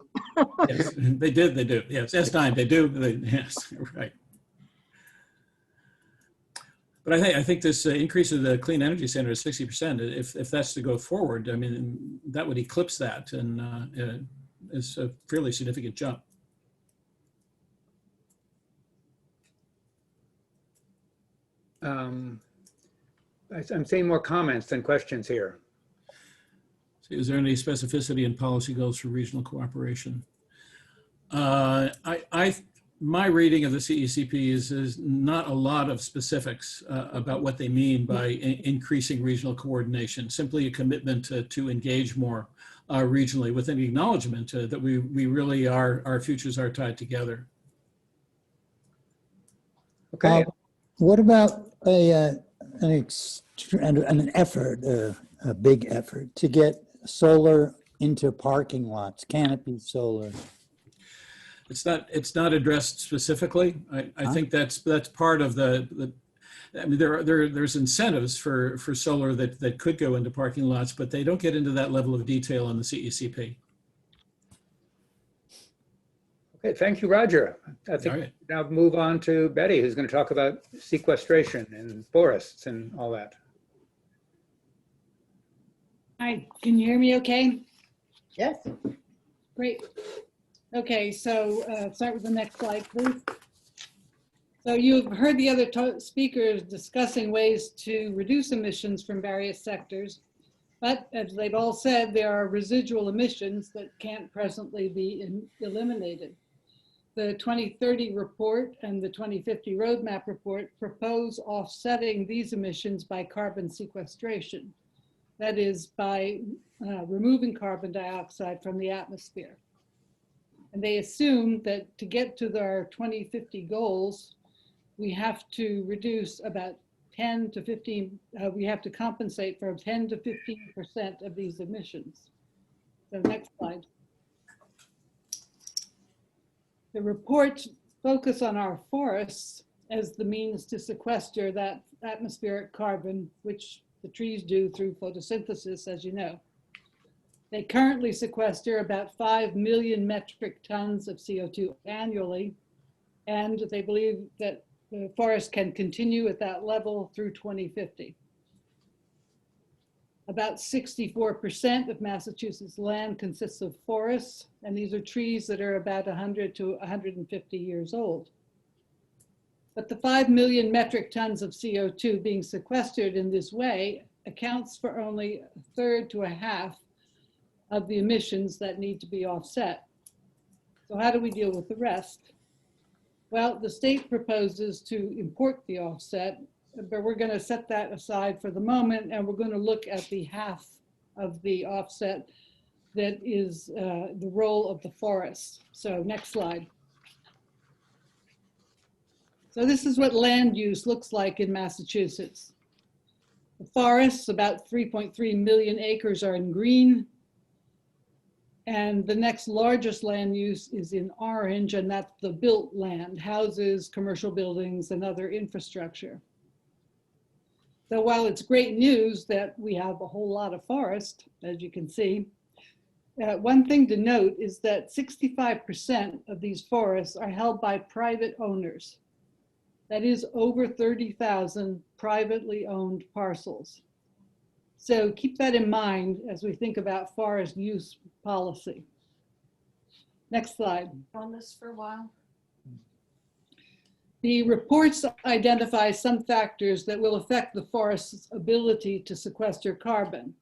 Yes, they do. Yes, S9, they do. Yes, right. But I think this increase of the clean energy standard is 60%. If that's to go forward, I mean, that would eclipse that, and it's a fairly significant jump. I'm seeing more comments than questions here. So is there any specificity in policy goals for regional cooperation? My reading of the CECP is not a lot of specifics about what they mean by increasing regional coordination, simply a commitment to engage more regionally with an acknowledgement that we really our futures are tied together. Okay. What about an effort, a big effort to get solar into parking lots, canopy solar? It's not addressed specifically. I think that's part of the I mean, there's incentives for solar that could go into parking lots, but they don't get into that level of detail in the CECP. Okay, thank you, Roger. I think All right. now move on to Betty, who's going to talk about sequestration and forests and all that. Hi, can you hear me okay? Yes. Great. Okay, so start with the next slide, please. So you've heard the other speakers discussing ways to reduce emissions from various sectors, but as they've all said, there are residual emissions that can't presently be eliminated. The 2030 report and the 2050 roadmap report propose offsetting these emissions by carbon sequestration. That is by removing carbon dioxide from the atmosphere. And they assume that to get to our 2050 goals, we have to reduce about 10 to 15, we have to compensate for 10 to 15% of these emissions. So next slide. The reports focus on our forests as the means to sequester that atmospheric carbon, which the trees do through photosynthesis, as you know. They currently sequester about 5 million metric tons of CO2 annually, and they believe that the forest can continue at that level through 2050. About 64% of Massachusetts land consists of forests, and these are trees that are about 100 to 150 years old. But the 5 million metric tons of CO2 being sequestered in this way accounts for only a third to a half of the emissions that need to be offset. So how do we deal with the rest? Well, the state proposes to import the offset, but we're going to set that aside for the moment, and we're going to look at the half of the offset that is the role of the forest. So next slide. So this is what land use looks like in Massachusetts. The forests, about 3.3 million acres, are in green. And the next largest land use is in orange, and that's the built land, houses, commercial buildings, and other infrastructure. So while it's great news that we have a whole lot of forest, as you can see, one thing to note is that 65% of these forests are held by private owners. That is over 30,000 privately owned parcels. So keep that in mind as we think about forest use policy. Next slide. On this for a while. The reports identify some factors that will affect the forest's ability to sequester carbon.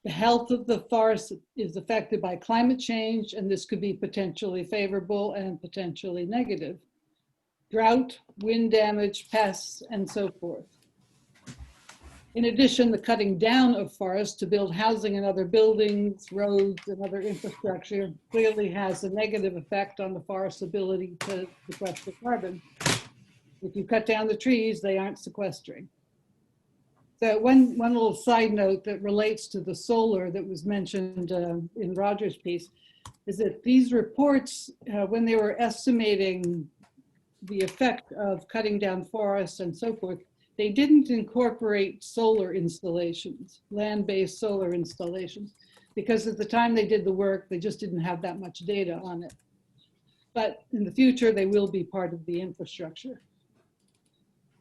The health of the forest is affected by climate change, and this could be potentially favorable and potentially negative. Drought, wind damage, pests, and so forth. In addition, the cutting down of forests to build housing and other buildings, roads, and other infrastructure clearly has a negative effect on the forest's ability to sequester carbon. If you cut down the trees, they aren't sequestering. So one little side note that relates to the solar that was mentioned in Roger's piece is that these reports, when they were estimating the effect of cutting down forests and so forth, they didn't incorporate solar installations, land-based solar installations, because at the time they did the work, they just didn't have that much data on it. But in the future, they will be part of the infrastructure.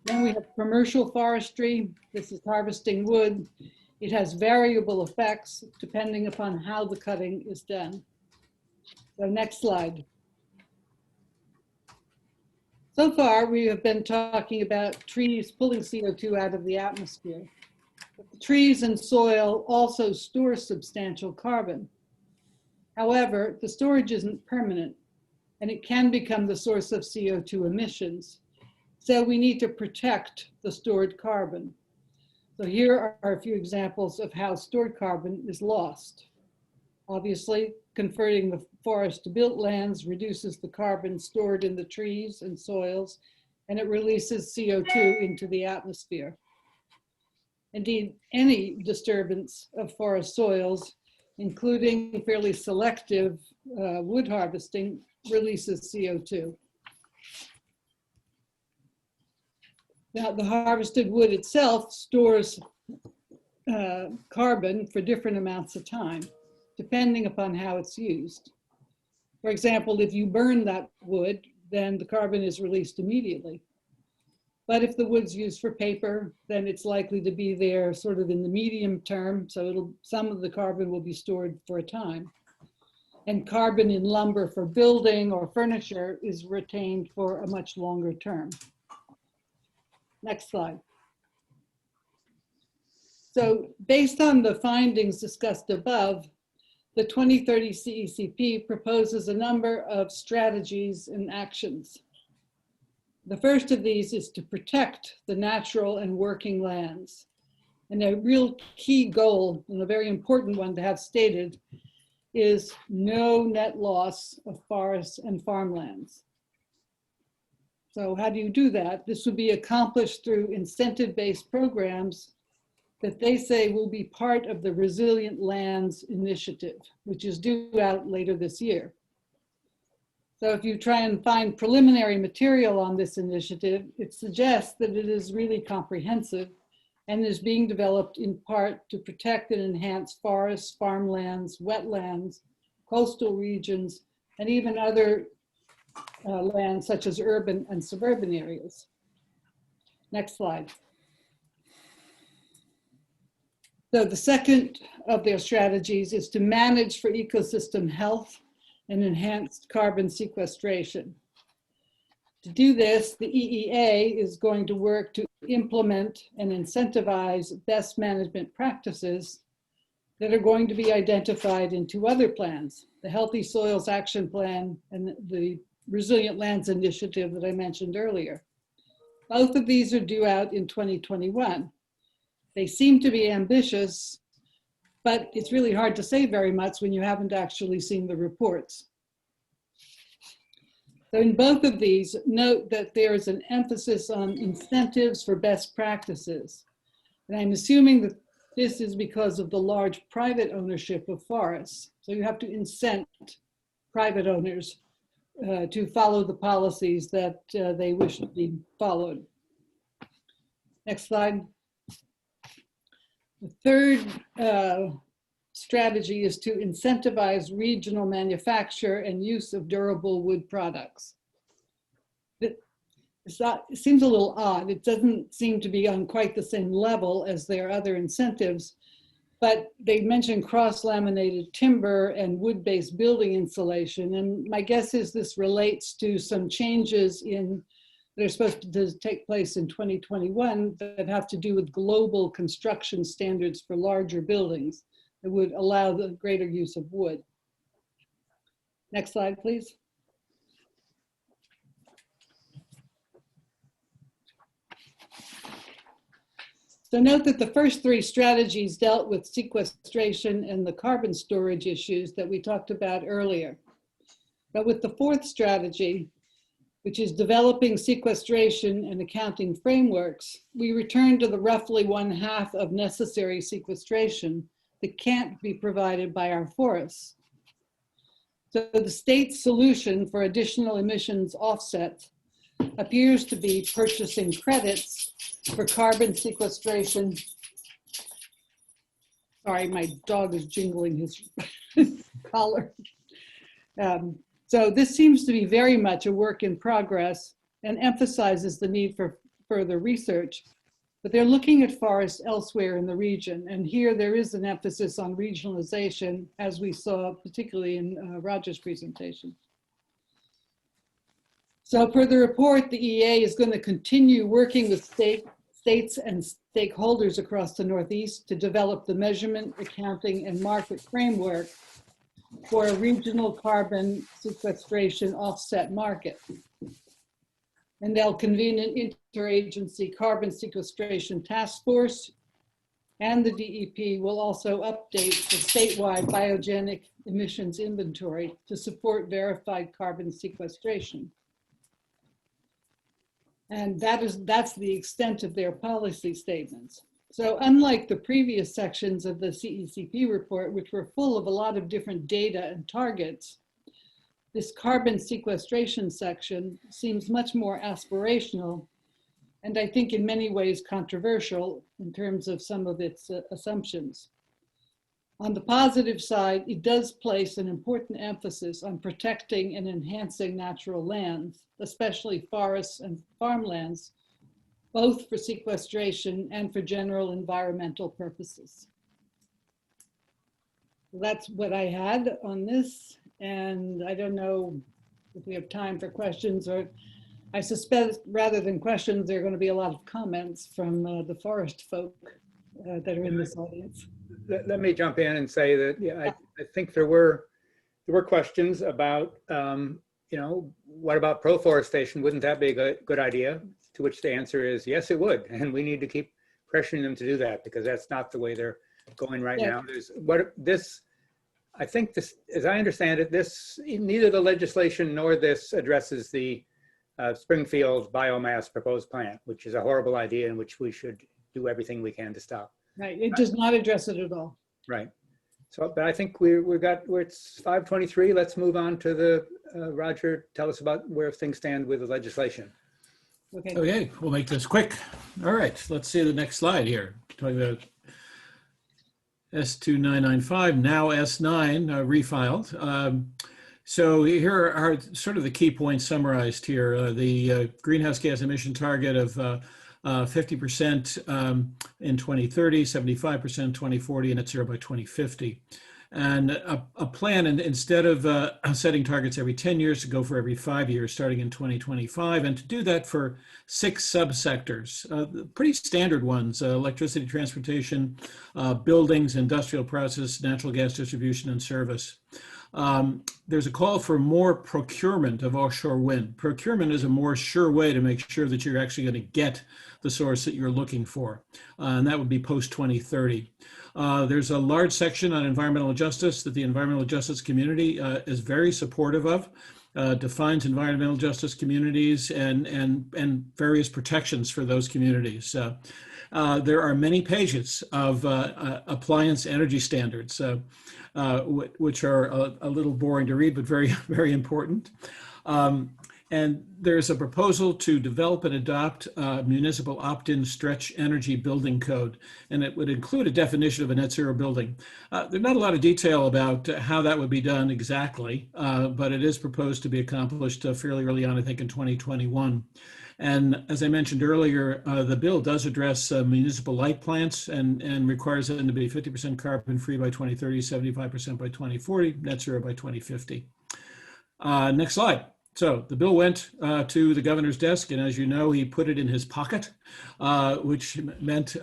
Then we have commercial forestry. This is harvesting wood. It has variable effects depending upon how the cutting is done. So next slide. So far, we have been talking about trees pulling CO2 out of the atmosphere. But the trees and soil also store substantial carbon. However, the storage isn't permanent, and it can become the source of CO2 emissions. So we need to protect the stored carbon. So here are a few examples of how stored carbon is lost. Obviously, converting the forest to built lands reduces the carbon stored in the trees and soils, and it releases CO2 into the atmosphere. Indeed, any disturbance of forest soils, including fairly selective wood harvesting, releases CO2. Now, the harvested wood itself stores carbon for different amounts of time, depending upon how it's used. For example, if you burn that wood, then the carbon is released immediately. But if the wood's used for paper, then it's likely to be there sort of in the medium term, so some of the carbon will be stored for a time. And carbon in lumber for building or furniture is retained for a much longer term. Next slide. So based on the findings discussed above, the 2030 CECP proposes a number of strategies and actions. The first of these is to protect the natural and working lands. And a real key goal, and a very important one to have stated, is no net loss of forests and farmlands. So how do you do that? This would be accomplished through incentive-based programs that they say will be part of the Resilient Lands Initiative, which is due out later this year. So if you try and find preliminary material on this initiative, it suggests that it is really comprehensive and is being developed in part to protect and enhance forests, farmlands, wetlands, coastal regions, and even other lands such as urban and suburban areas. Next slide. So the second of their strategies is to manage for ecosystem health and enhanced carbon sequestration. To do this, the EEA is going to work to implement and incentivize best management practices that are going to be identified in two other plans, the Healthy Soils Action Plan and the Resilient Lands Initiative that I mentioned earlier. Both of these are due out in 2021. They seem to be ambitious, but it's really hard to say very much when you haven't actually seen the reports. So in both of these, note that there is an emphasis on incentives for best practices. And I'm assuming that this is because of the large private ownership of forests. So you have to incent private owners to follow the policies that they wish to be followed. Next slide. The third strategy is to incentivize regional manufacture and use of durable wood products. It seems a little odd. It doesn't seem to be on quite the same level as their other incentives, but they mentioned cross-laminated timber and wood-based building insulation. And my guess is this relates to some changes that are supposed to take place in 2021 that have to do with global construction standards for larger buildings that would allow the greater use of wood. Next slide, please. So note that the first three strategies dealt with sequestration and the carbon storage issues that we talked about earlier. But with the fourth strategy, which is developing sequestration and accounting frameworks, we return to the roughly 1/2 of necessary sequestration that can't be provided by our forests. So the state's solution for additional emissions offsets appears to be purchasing credits for carbon sequestration. Sorry, my dog is jingling his collar. So this seems to be very much a work in progress and emphasizes the need for further research. But they're looking at forests elsewhere in the region. And here there is an emphasis on regionalization, as we saw particularly in Roger's presentation. So per the report, the EA is going to continue working with states and stakeholders across the Northeast to develop the measurement, accounting, and market framework for a regional carbon sequestration offset market. And they'll convene an interagency carbon sequestration task force, and the DEP will also update the statewide biogenic emissions inventory to support verified carbon sequestration. And that's the extent of their policy statements. So unlike the previous sections of the CECP report, which were full of a lot of different data and targets, this carbon sequestration section seems much more aspirational, and I think in many ways controversial in terms of some of its assumptions. On the positive side, it does place an important emphasis on protecting and enhancing natural lands, especially forests and farmlands, both for sequestration and for general environmental purposes. That's what I had on this, and I don't know if we have time for questions, or I suspect rather than questions, there are going to be a lot of comments from the forest folk that are in this audience. Let me jump in and say that, yeah, I think there were questions about, what about pro-forestation? Wouldn't that be a good idea? To which the answer is yes, it would, and we need to keep pressuring them to do that because that's not the way they're going right now. I think this, as I understand it, neither the legislation nor this addresses the Springfield biomass proposed plant, which is a horrible idea and which we should do everything we can to stop. Right, it does not address it at all. Right. So, but I think it's 5:23. Let's move on to the, Roger, tell us about where things stand with the legislation. Okay, we'll make this quick. All right, let's see the next slide here. Talking about S2995, now S9, refiled. So here are sort of the key points summarized here. The greenhouse gas emission target of 50% in 2030, 75% in 2040, and net zero by 2050. And a plan, and instead of setting targets every 10 years, to go for every 5 years, starting in 2025, and to do that for 6 subsectors, pretty standard ones: electricity, transportation, buildings, industrial process, natural gas distribution, and service. There's a call for more procurement of offshore wind. Procurement is a more sure way to make sure that you're actually going to get the source that you're looking for, and that would be post 2030. There's a large section on environmental justice that the environmental justice community is very supportive of. Defines environmental justice communities and various protections for those communities. There are many pages of appliance energy standards, which are a little boring to read, but very, very important. And there's a proposal to develop and adopt a municipal opt-in stretch energy building code, and it would include a definition of a net zero building. There's not a lot of detail about how that would be done exactly, but it is proposed to be accomplished fairly early on, I think in 2021. And as I mentioned earlier, the bill does address municipal light plants and requires them to be 50% carbon free by 2030, 75% by 2040, net zero by 2050. Next slide. So the bill went to the governor's desk, and as you know, he put it in his pocket, which meant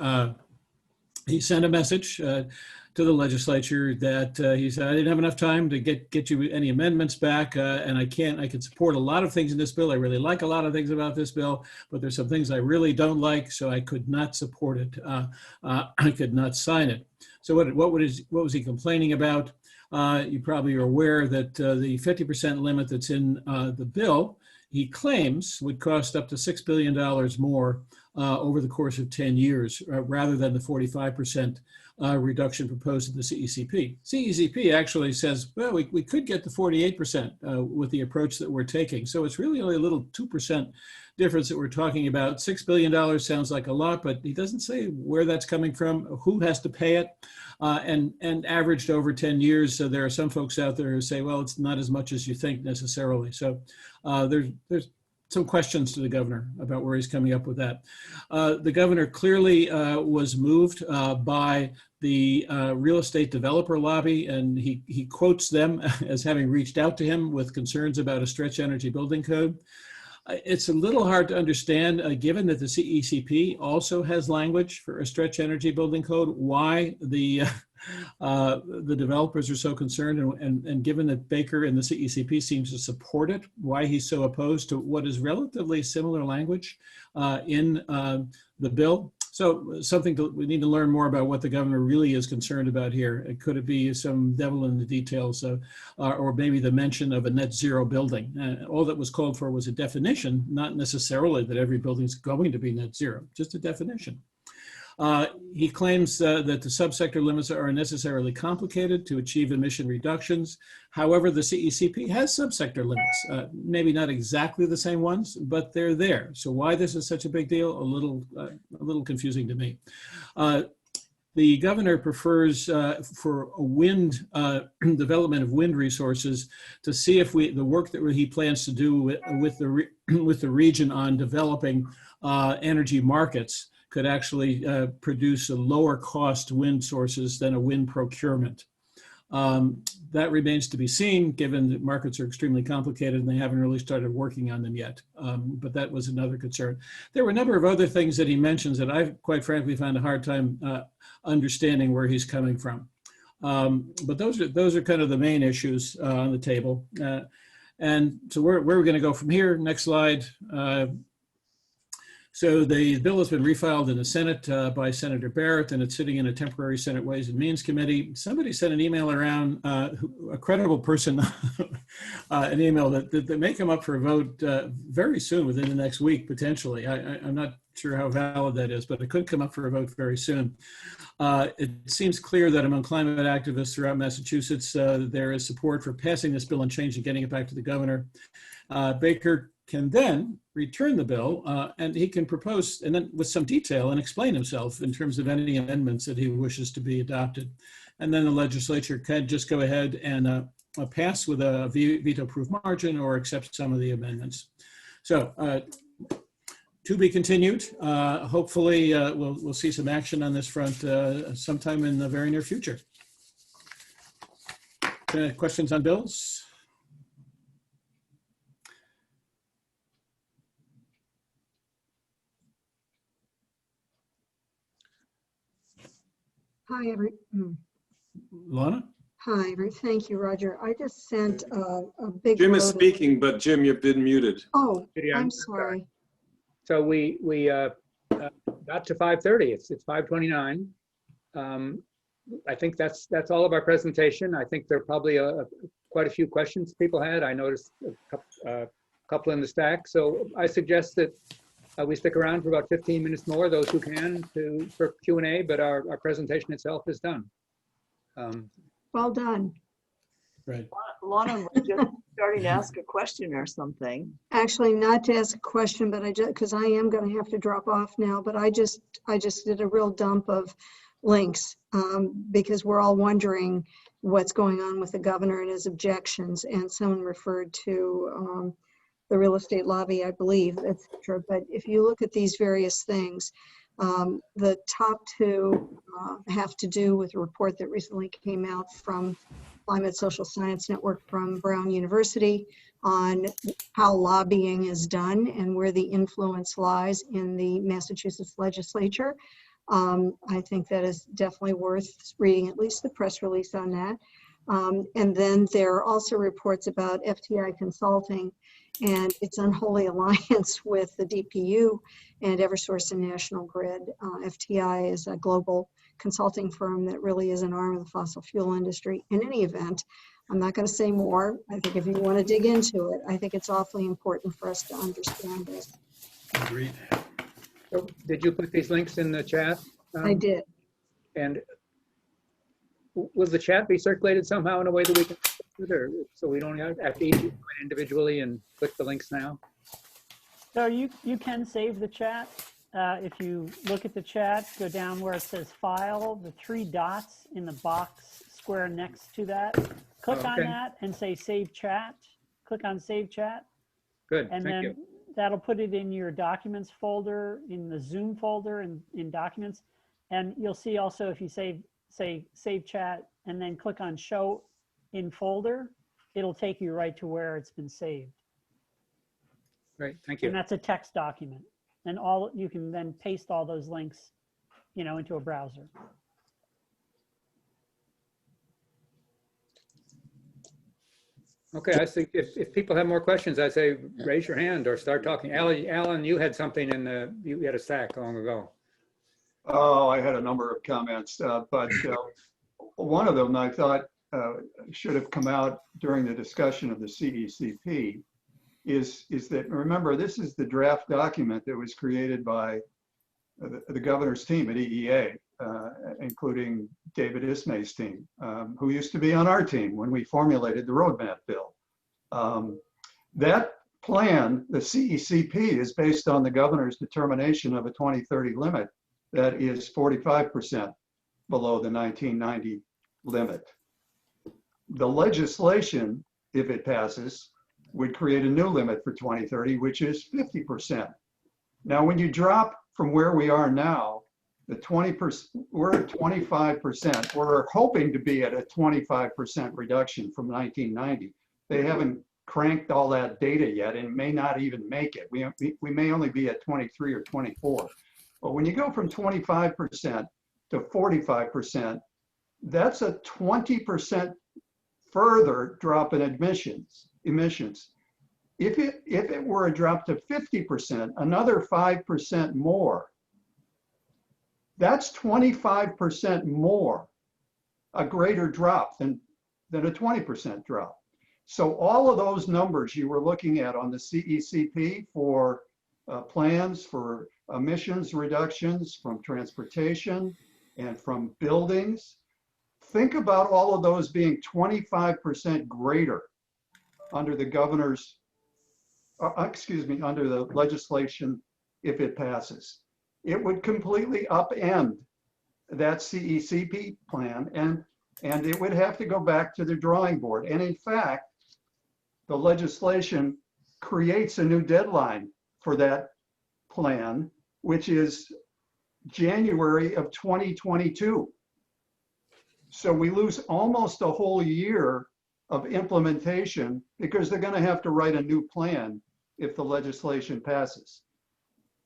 he sent a message to the legislature that he said, I didn't have enough time to get you any amendments back, and I can support a lot of things in this bill. I really like a lot of things about this bill, but there's some things I really don't like, so I could not support it. I could not sign it. So what was he complaining about? You probably are aware that the 50% limit that's in the bill, he claims would cost up to $6 billion more over the course of 10 years, rather than the 45% reduction proposed in the CECP. CECP actually says, well, we could get to 48% with the approach that we're taking. So it's really only a little 2% difference that we're talking about. $6 billion sounds like a lot, but he doesn't say where that's coming from, who has to pay it, and averaged over 10 years. So there are some folks out there who say, well, it's not as much as you think necessarily. So there's some questions to the governor about where he's coming up with that. The governor clearly was moved by the real estate developer lobby, and he quotes them as having reached out to him with concerns about a stretch energy building code. It's a little hard to understand, given that the CECP also has language for a stretch energy building code, why the developers are so concerned, and given that Baker and the CECP seems to support it, why he's so opposed to what is relatively similar language in the bill. So we need to learn more about what the governor really is concerned about here. Could it be some devil in the details, or maybe the mention of a net zero building? All that was called for was a definition, not necessarily that every building is going to be net zero, just a definition. He claims that the subsector limits are unnecessarily complicated to achieve emission reductions. However, the CECP has subsector limits, maybe not exactly the same ones, but they're there. So why this is such a big deal, a little confusing to me. The governor prefers for a wind development of wind resources to see if the work that he plans to do with the region on developing energy markets could actually produce a lower cost wind sources than a wind procurement. That remains to be seen, given that markets are extremely complicated and they haven't really started working on them yet. But that was another concern. There were a number of other things that he mentions that I've quite frankly found a hard time understanding where he's coming from. But those are kind of the main issues on the table. And so where are we going to go from here? Next slide. So the bill has been refiled in the Senate by Senator Barrett, and it's sitting in a temporary Senate Ways and Means Committee. Somebody sent an email around, a credible person, an email that may come up for a vote very soon, within the next week, potentially. I'm not sure how valid that is, but it could come up for a vote very soon. It seems clear that among climate activists throughout Massachusetts, there is support for passing this bill and change and getting it back to the governor. Baker can then return the bill and he can propose, and then with some detail, and explain himself in terms of any amendments that he wishes to be adopted. And then the legislature can just go ahead and pass with a veto-proof margin or accept some of the amendments. So to be continued. Hopefully we'll see some action on this front sometime in the very near future. Questions on bills? Hi, Lana? Hi, thank you, Roger. I just sent a big. Jim is load of- speaking, but Jim, you've been muted. Oh, Judy, I'm sorry. So we got to 5:30. It's 5:29. I think that's all of our presentation. I think there are probably quite a few questions people had. I noticed a couple in the stack. So I suggest that we stick around for about 15 minutes more, those who can, for Q&A, but our presentation itself is done. Well done. Right. Lana was just starting to ask a question or something. Actually, not to ask a question, but because I am going to have to drop off now, but I just did a real dump of links because we're all wondering what's going on with the governor and his objections. And someone referred to the real estate lobby, I believe, etc. But if you look at these various things, the top two have to do with a report that recently came out from Climate Social Science Network from Brown University on how lobbying is done and where the influence lies in the Massachusetts legislature. I think that is definitely worth reading, at least the press release on that. And then there are also reports about FTI Consulting and its unholy alliance with the DPU and Eversource and National Grid. FTI is a global consulting firm that really is an arm of the fossil fuel industry. In any event, I'm not going to say more. I think if you want to dig into it, I think it's awfully important for us to understand this. Agreed. So did you put these links in the chat? I did. And will the chat be circulated somehow in a way that we can, or so we don't have to each do it individually and click the links now? So you can save the chat. If you look at the chat, go down where it says file, the 3 dots in the box square next to that. Click on that and say save chat. Click on save chat. Good, and thank then you. that'll put it in your documents folder, in the Zoom folder in documents. And you'll see also if you say save chat and then click on show in folder, it'll take you right to where it's been saved. Great, thank you. And that's a text document. And you can then paste all those links, into a browser. Okay, I think if people have more questions, I say raise your hand or start talking. Alan, you had something you had a stack long ago. Oh, I had a number of comments, but one of them I thought should have come out during the discussion of the CECP is that, remember, this is the draft document that was created by the governor's team at EEA, including David Ismay's team, who used to be on our team when we formulated the roadmap bill. That plan, the CECP, is based on the governor's determination of a 2030 limit that is 45% below the 1990 limit. The legislation, if it passes, would create a new limit for 2030, which is 50%. Now, when you drop from where we are now, the 20%, we're at 25%. We're hoping to be at a 25% reduction from 1990. They haven't cranked all that data yet and may not even make it. We may only be at 23 or 24. But when you go from 25% to 45%, that's a 20% further drop in emissions. If it were a drop to 50%, another 5% more, that's 25% more, a greater drop than a 20% drop. So all of those numbers you were looking at on the CECP for plans for emissions reductions from transportation and from buildings, think about all of those being 25% greater under the governor's, under the legislation if it passes. It would completely upend that CECP plan and it would have to go back to the drawing board. And in fact, the legislation creates a new deadline for that plan, which is January of 2022. So we lose almost a whole year of implementation because they're going to have to write a new plan if the legislation passes.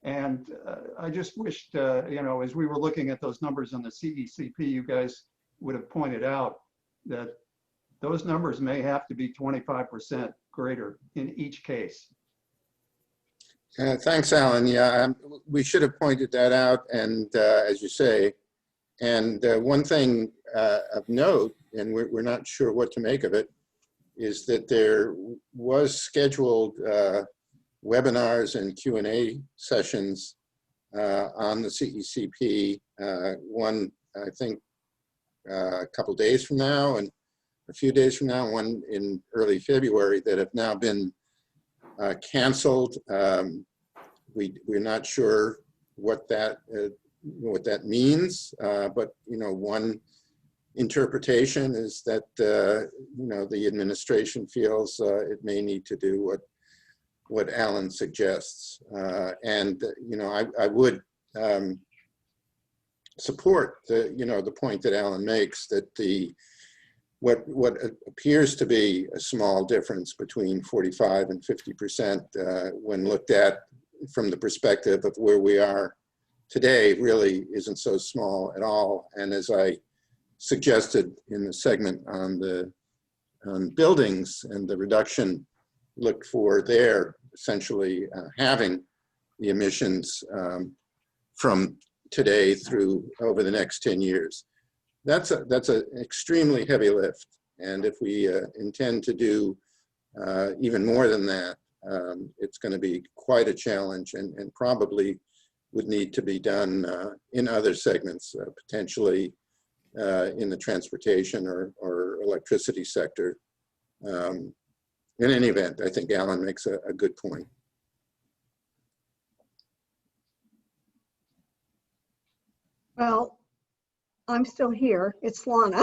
And I just wished, as we were looking at those numbers on the CECP, you guys would have pointed out that those numbers may have to be 25% greater in each case. Thanks, Alan. Yeah, we should have pointed that out, and as you say, and one thing of note, and we're not sure what to make of it, is that there was scheduled webinars and Q&A sessions on the CECP, one, I think, a couple days from now and a few days from now, one in early February, that have now been canceled. We're not sure what that means, but one interpretation is that the administration feels it may need to do what Alan suggests, and I would support the point that Alan makes, that what appears to be a small difference between 45 and 50% when looked at from the perspective of where we are today really isn't so small at all. And as I suggested in the segment on buildings and the reduction looked for there, essentially having the emissions from today through over the next 10 years. That's an extremely heavy lift. And if we intend to do even more than that, it's going to be quite a challenge, and probably would need to be done in other segments, potentially in the transportation or electricity sector. In any event, I think Alan makes a good point. Well, I'm still here. It's Lana,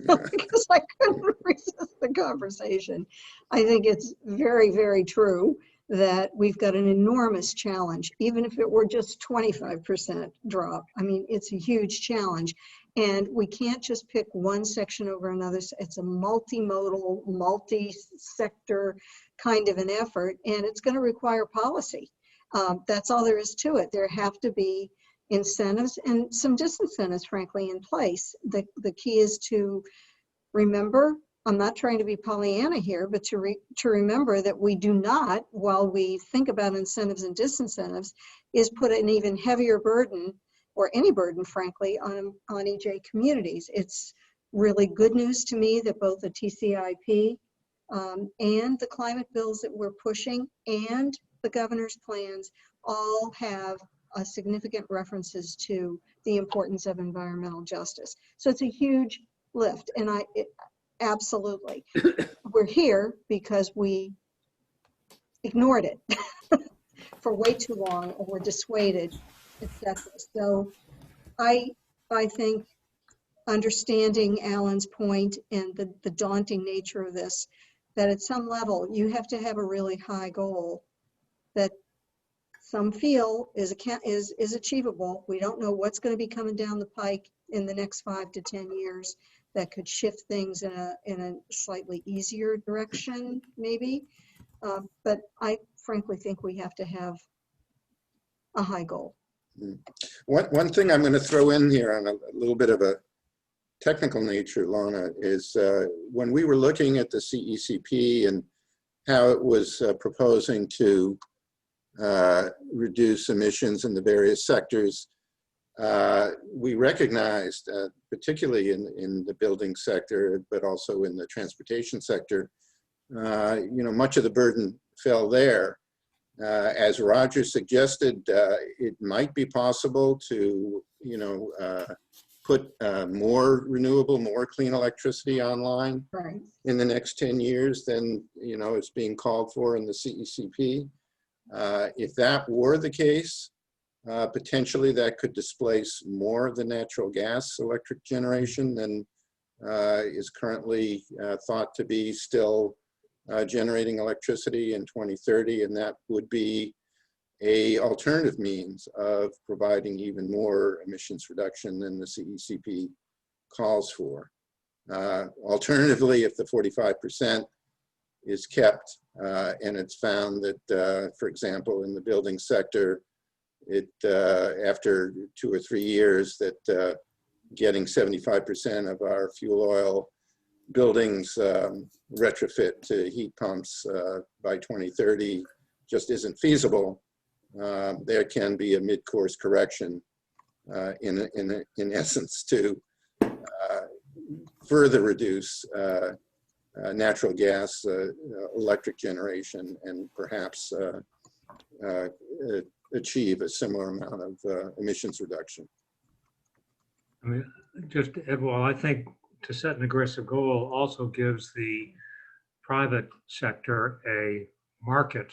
because I couldn't resist the conversation. I think it's very, very true that we've got an enormous challenge, even if it were just 25% drop. I mean, it's a huge challenge. And we can't just pick one section over another. It's a multimodal, multi-sector kind of an effort, and it's going to require policy. That's all there is to it. There have to be incentives and some disincentives, frankly, in place. The key is to remember, I'm not trying to be Pollyanna here, but to remember that we do not, while we think about incentives and disincentives, is put an even heavier burden, or any burden, frankly, on EJ communities. It's really good news to me that both the TCIP and the climate bills that we're pushing and the governor's plans all have significant references to the importance of environmental justice. So it's a huge lift, and absolutely. We're here because we ignored it for way too long, or were dissuaded, etc. So I think understanding Alan's point and the daunting nature of this, that at some level you have to have a really high goal that some feel is achievable. We don't know what's going to be coming down the pike in the next 5 to 10 years that could shift things in a slightly easier direction, maybe. But I frankly think we have to have a high goal. One thing I'm going to throw in here on a little bit of a technical nature, Lana, is when we were looking at the CECP and how it was proposing to reduce emissions in the various sectors, we recognized, particularly in the building sector, but also in the transportation sector, much of the burden fell there. As Roger suggested, it might be possible to, put more renewable, more clean electricity online in the next 10 years than, is being called for in the CECP. If that were the case, potentially that could displace more of the natural gas electric generation than is currently thought to be still generating electricity in 2030, and that would be a alternative means of providing even more emissions reduction than the CECP calls for. Alternatively, if the 45% is kept and it's found that, for example, in the building sector, after 2 or 3 years, that getting 75% of our fuel oil buildings retrofit to heat pumps by 2030 just isn't feasible. There can be a mid-course correction in essence to further reduce natural gas, electric generation, and perhaps achieve a similar amount of emissions reduction. I mean, just to add, well, I think to set an aggressive goal also gives the private sector a market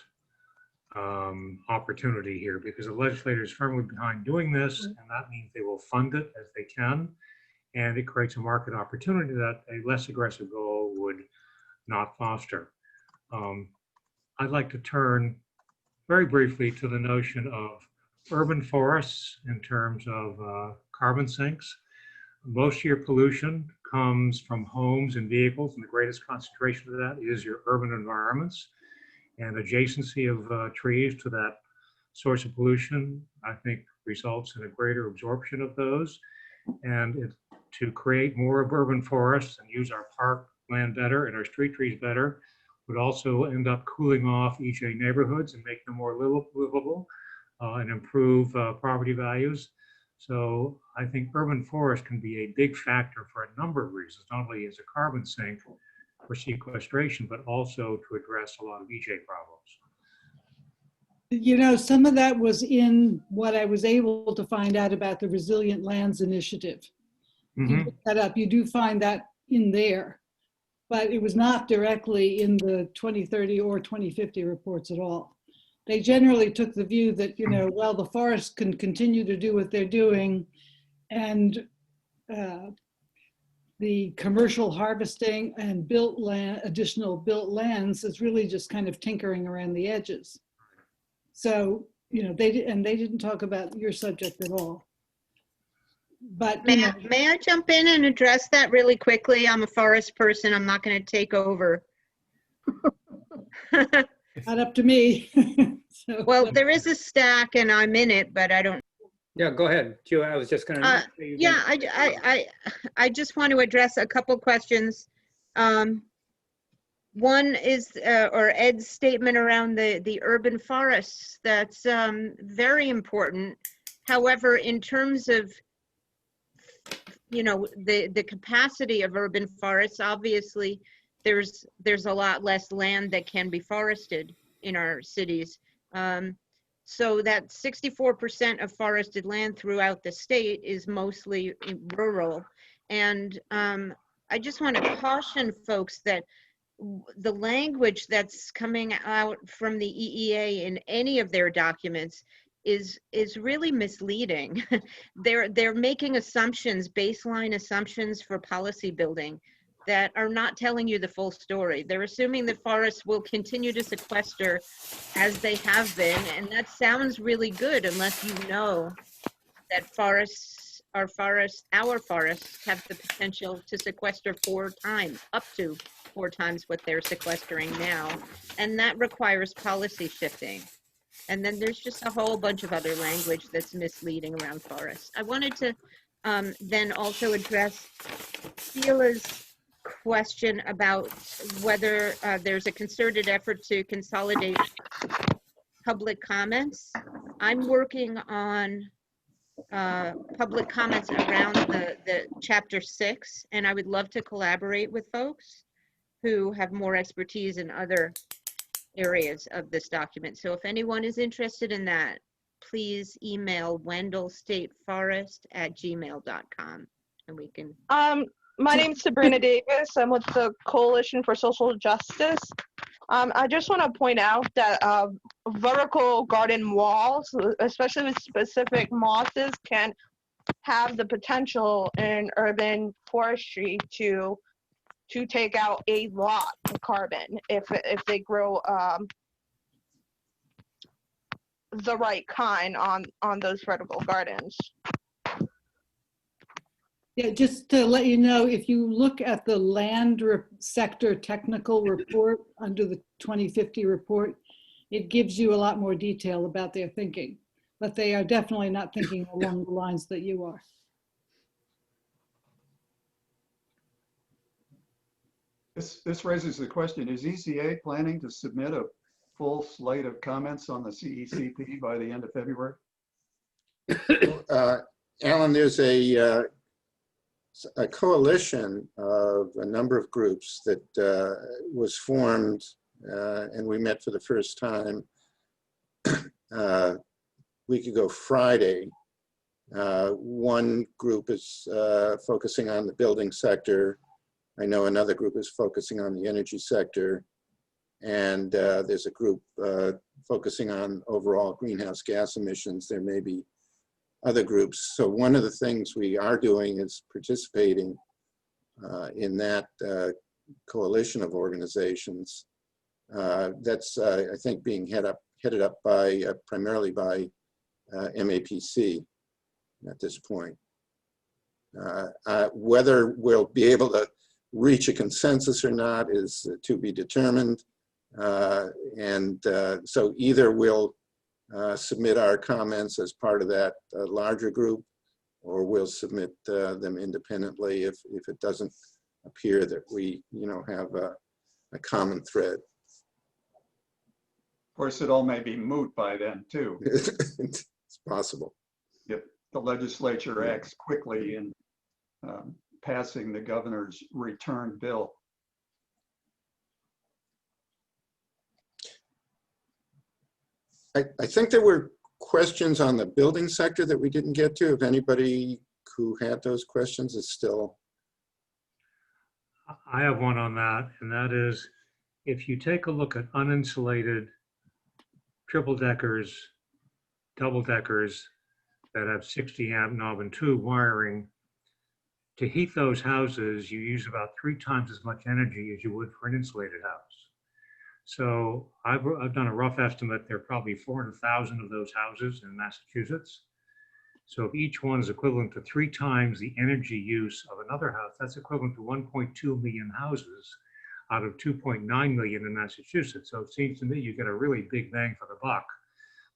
opportunity here, because the legislator is firmly behind doing this, and that means they will fund it as they can, and it creates a market opportunity that a less aggressive goal would not foster. I'd like to turn very briefly to the notion of urban forests in terms of carbon sinks. Most of your pollution comes from homes and vehicles, and the greatest concentration of that is your urban environments. And adjacency of trees to that source of pollution, I think, results in a greater absorption of those. And to create more of urban forests and use our park land better and our street trees better would also end up cooling off EJ neighborhoods and make them more livable and improve property values. So I think urban forest can be a big factor for a number of reasons, not only as a carbon sink for sequestration, but also to address a lot of EJ problems. You know, some of that was in what I was able to find out about the Resilient Lands Initiative. You look that up, you do find that in there, but it was not directly in the 2030 or 2050 reports at all. They generally took the view that, you know, well, the forests can continue to do what they're doing, and the commercial harvesting and built land, additional built lands, is really just kind of tinkering around the edges. So, you know, they didn't talk about your subject at all. But may I jump in and address that really quickly? I'm a forest person. I'm not going to take over. Not up to me. So, well, there is a stack and I'm in it, but I don't. Yeah, go ahead. I was just going to. Yeah, I just want to address a couple questions. One is, or Ed's statement around the urban forests. That's very important. However, in terms of, you know, the capacity of urban forests, obviously there's a lot less land that can be forested in our cities. So that 64% of forested land throughout the state is mostly rural. And I just want to caution folks that the language that's coming out from the EEA in any of their documents is really misleading. They're making assumptions, baseline assumptions for policy building that are not telling you the full story. They're assuming that forests will continue to sequester as they have been, and that sounds really good unless you know that our forests have the potential to sequester 4 times, up to 4 times what they're sequestering now, and that requires policy shifting. And then there's just a whole bunch of other language that's misleading around forests. I wanted to then also address Sheila's question about whether there's a concerted effort to consolidate public comments. I'm working on public comments around the chapter 6, and I would love to collaborate with folks who have more expertise in other areas of this document. So if anyone is interested in that, please email wendellstateforest@gmail.com and we can. My name's Sabrina Davis. I'm with the Coalition for Social Justice. I just want to point out that vertical garden walls, especially with specific mosses, can have the potential in urban forestry to take out a lot of carbon if they grow the right kind on those vertical gardens. yeah, just to let you know, if you look at the land sector technical report under the 2050 report, it gives you a lot more detail about their thinking, but they are definitely not thinking along the lines that you are. This raises the question, is ECA planning to submit a full slate of comments on the CECP by the end of February? Alan, there's a coalition of a number of groups that was formed, and we met for the first time a week ago Friday. One group is focusing on the building sector. I know another group is focusing on the energy sector. And there's a group focusing on overall greenhouse gas emissions. There may be other groups. So one of the things we are doing is participating in that coalition of organizations. That's, I think, being headed up by primarily by MAPC at this point. Whether we'll be able to reach a consensus or not is to be determined. So either we'll submit our comments as part of that larger group, or we'll submit them independently if it doesn't appear that we, have a common thread. Of course, it all may be moot by then too. It's possible. If the legislature acts quickly in passing the governor's return bill. I think there were questions on the building sector that we didn't get to. If anybody who had those questions is still. I have one on that, and that is, if you take a look at uninsulated triple deckers, double deckers that have 60 amp knob and tube wiring, to heat those houses, you use about 3 times as much energy as you would for an insulated house. So I've done a rough estimate. There are probably 400,000 of those houses in Massachusetts. So if each one is equivalent to 3 times the energy use of another house, that's equivalent to 1.2 million houses out of 2.9 million in Massachusetts. So it seems to me you get a really big bang for the buck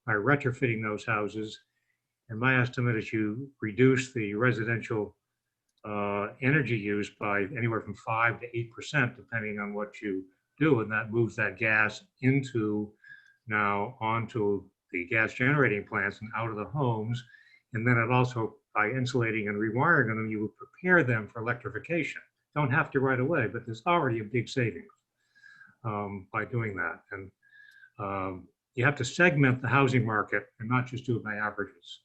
by retrofitting those houses. And my estimate is you reduce the residential energy use by anywhere from 5 to 8%, depending on what you do, and that moves that gas onto the gas generating plants and out of the homes. And then it also, by insulating and rewiring them, you would prepare them for electrification. Don't have to right away, but there's already a big savings by doing that. And you have to segment the housing market and not just do it by averages.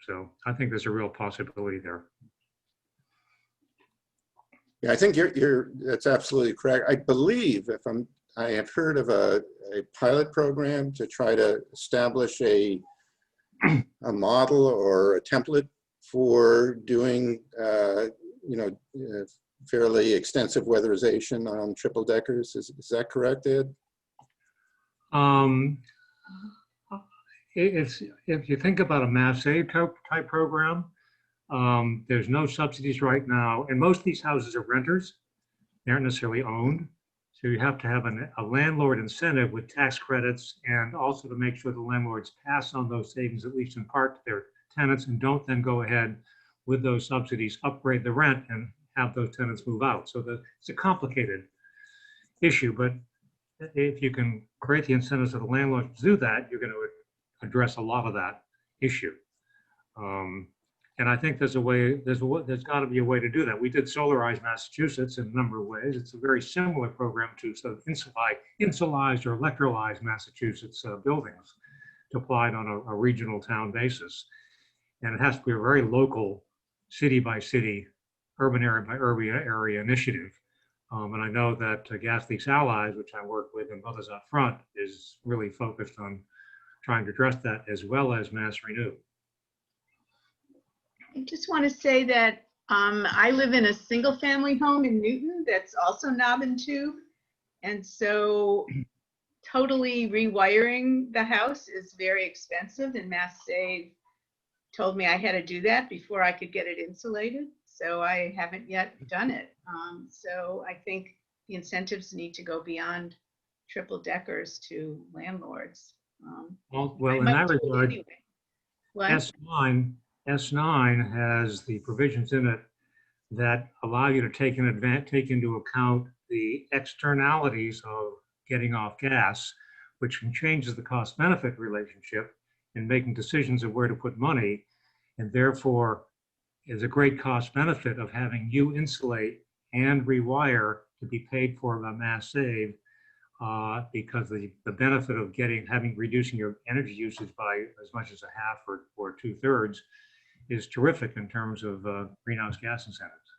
So I think there's a real possibility there. Yeah, I think that's absolutely correct. I believe I have heard of a pilot program to try to establish a model or a template for doing, fairly extensive weatherization on triple deckers. Is that correct, Ed? If you think about a Mass Aid type program, there's no subsidies right now, and most of these houses are renters. They aren't necessarily owned. So you have to have a landlord incentive with tax credits, and also to make sure the landlords pass on those savings, at least in part, to their tenants, and don't then go ahead with those subsidies, upgrade the rent, and have those tenants move out. So it's a complicated issue, but if you can create the incentives of the landlords to do that, you're going to address a lot of that issue. And I think there's got to be a way to do that. We did Solarize Massachusetts in a number of ways. It's a very similar program to sort of insulized or electrolyzed Massachusetts buildings applied on a regional town basis. And it has to be a very local, city by city, urban area by urban area initiative. And I know that Gas Leaks Allies, which I work with, and others up front, is really focused on trying to address that, as well as Mass Renew. I just want to say that I live in a single family home in Newton that's also knob and tube. And so totally rewiring the house is very expensive, and Mass Save told me I had to do that before I could get it insulated. So I haven't yet done it. So I think the incentives need to go beyond triple deckers to landlords. Well, in that regard, anyway. S9 has the provisions in it that allow you to take into account the externalities of getting off gas, which changes the cost-benefit relationship in making decisions of where to put money, and therefore is a great cost-benefit of having you insulate and rewire to be paid for by mass save, because the benefit of reducing your energy usage by as much as a half or 2/3 is terrific in terms of greenhouse gas incentives.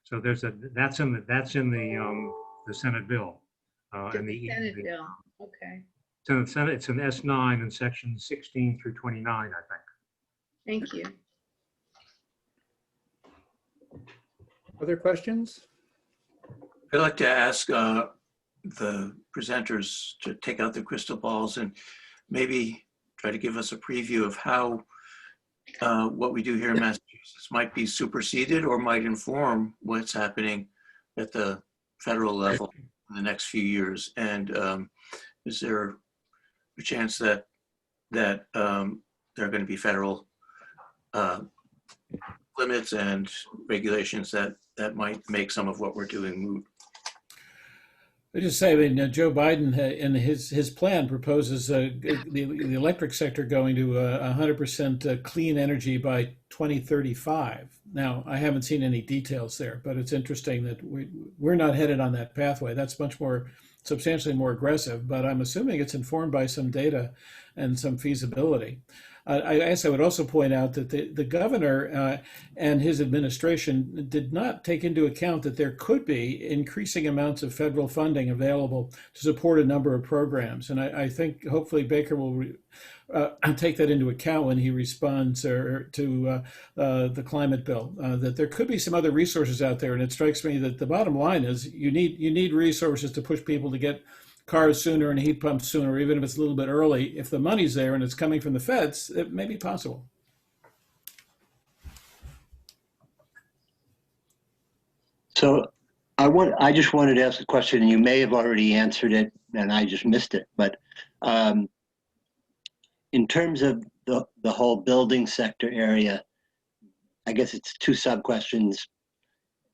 So that's in the Senate bill. Senate bill, okay. Senate, it's in S9 in section 16 through 29, I think. Thank you. Other questions? I'd like to ask the presenters to take out their crystal balls and maybe try to give us a preview of how what we do here in Massachusetts might be superseded or might inform what's happening at the federal level in the next few years. And is there a chance that there are going to be federal limits and regulations that might make some of what we're doing moot? I just say, I mean, Joe Biden in his plan proposes the electric sector going to 100% clean energy by 2035. Now, I haven't seen any details there, but it's interesting that we're not headed on that pathway. That's substantially more aggressive, but I'm assuming it's informed by some data and some feasibility. I guess I would also point out that the governor and his administration did not take into account that there could be increasing amounts of federal funding available to support a number of programs. And I think hopefully Baker will take that into account when he responds to the climate bill, that there could be some other resources out there. And it strikes me that the bottom line is you need resources to push people to get cars sooner and heat pumps sooner, even if it's a little bit early. If the money's there and it's coming from the feds, it may be possible. So I just wanted to ask a question, and you may have already answered it, and I just missed it. But in terms of the whole building sector area, I guess it's two sub-questions.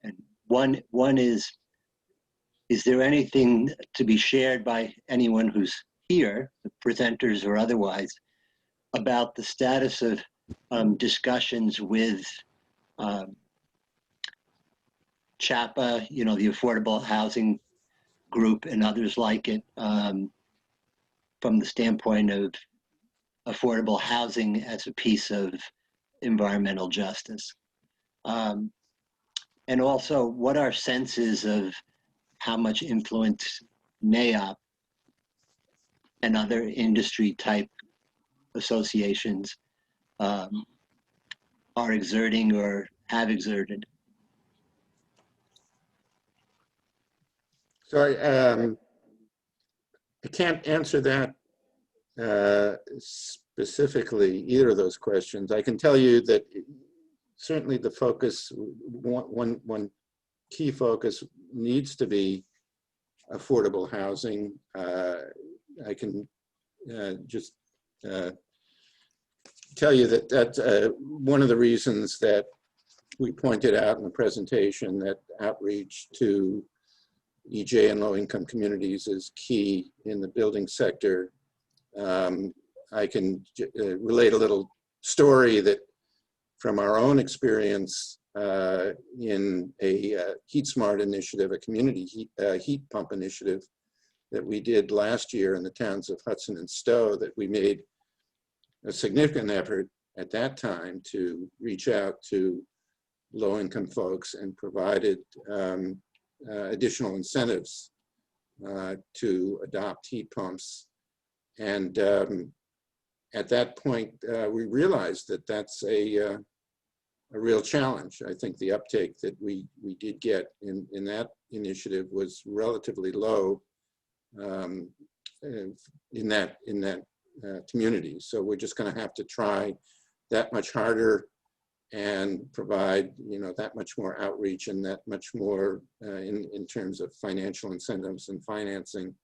And one is there anything to be shared by anyone who's here, the presenters or otherwise, about the status of discussions with CHAPA, the Affordable Housing Group and others like it, from the standpoint of affordable housing as a piece of environmental justice? And also, what our sense is of how much influence NAIOP and other industry type associations are exerting or have exerted? So I can't answer that specifically, either of those questions. I can tell you that certainly the focus, one key focus needs to be affordable housing. I can just tell you that that's one of the reasons that we pointed out in the presentation that outreach to EJ and low-income communities is key in the building sector. I can relate a little story that from our own experience in a Heat Smart initiative, a community heat pump initiative that we did last year in the towns of Hudson and Stowe, that we made a significant effort at that time to reach out to low-income folks and provided additional incentives to adopt heat pumps. And at that point, we realized that that's a real challenge. I think the uptake that we did get in that initiative was relatively low in that community. So we're just going to have to try that much harder and provide that much more outreach and that much more in terms of financial incentives and financing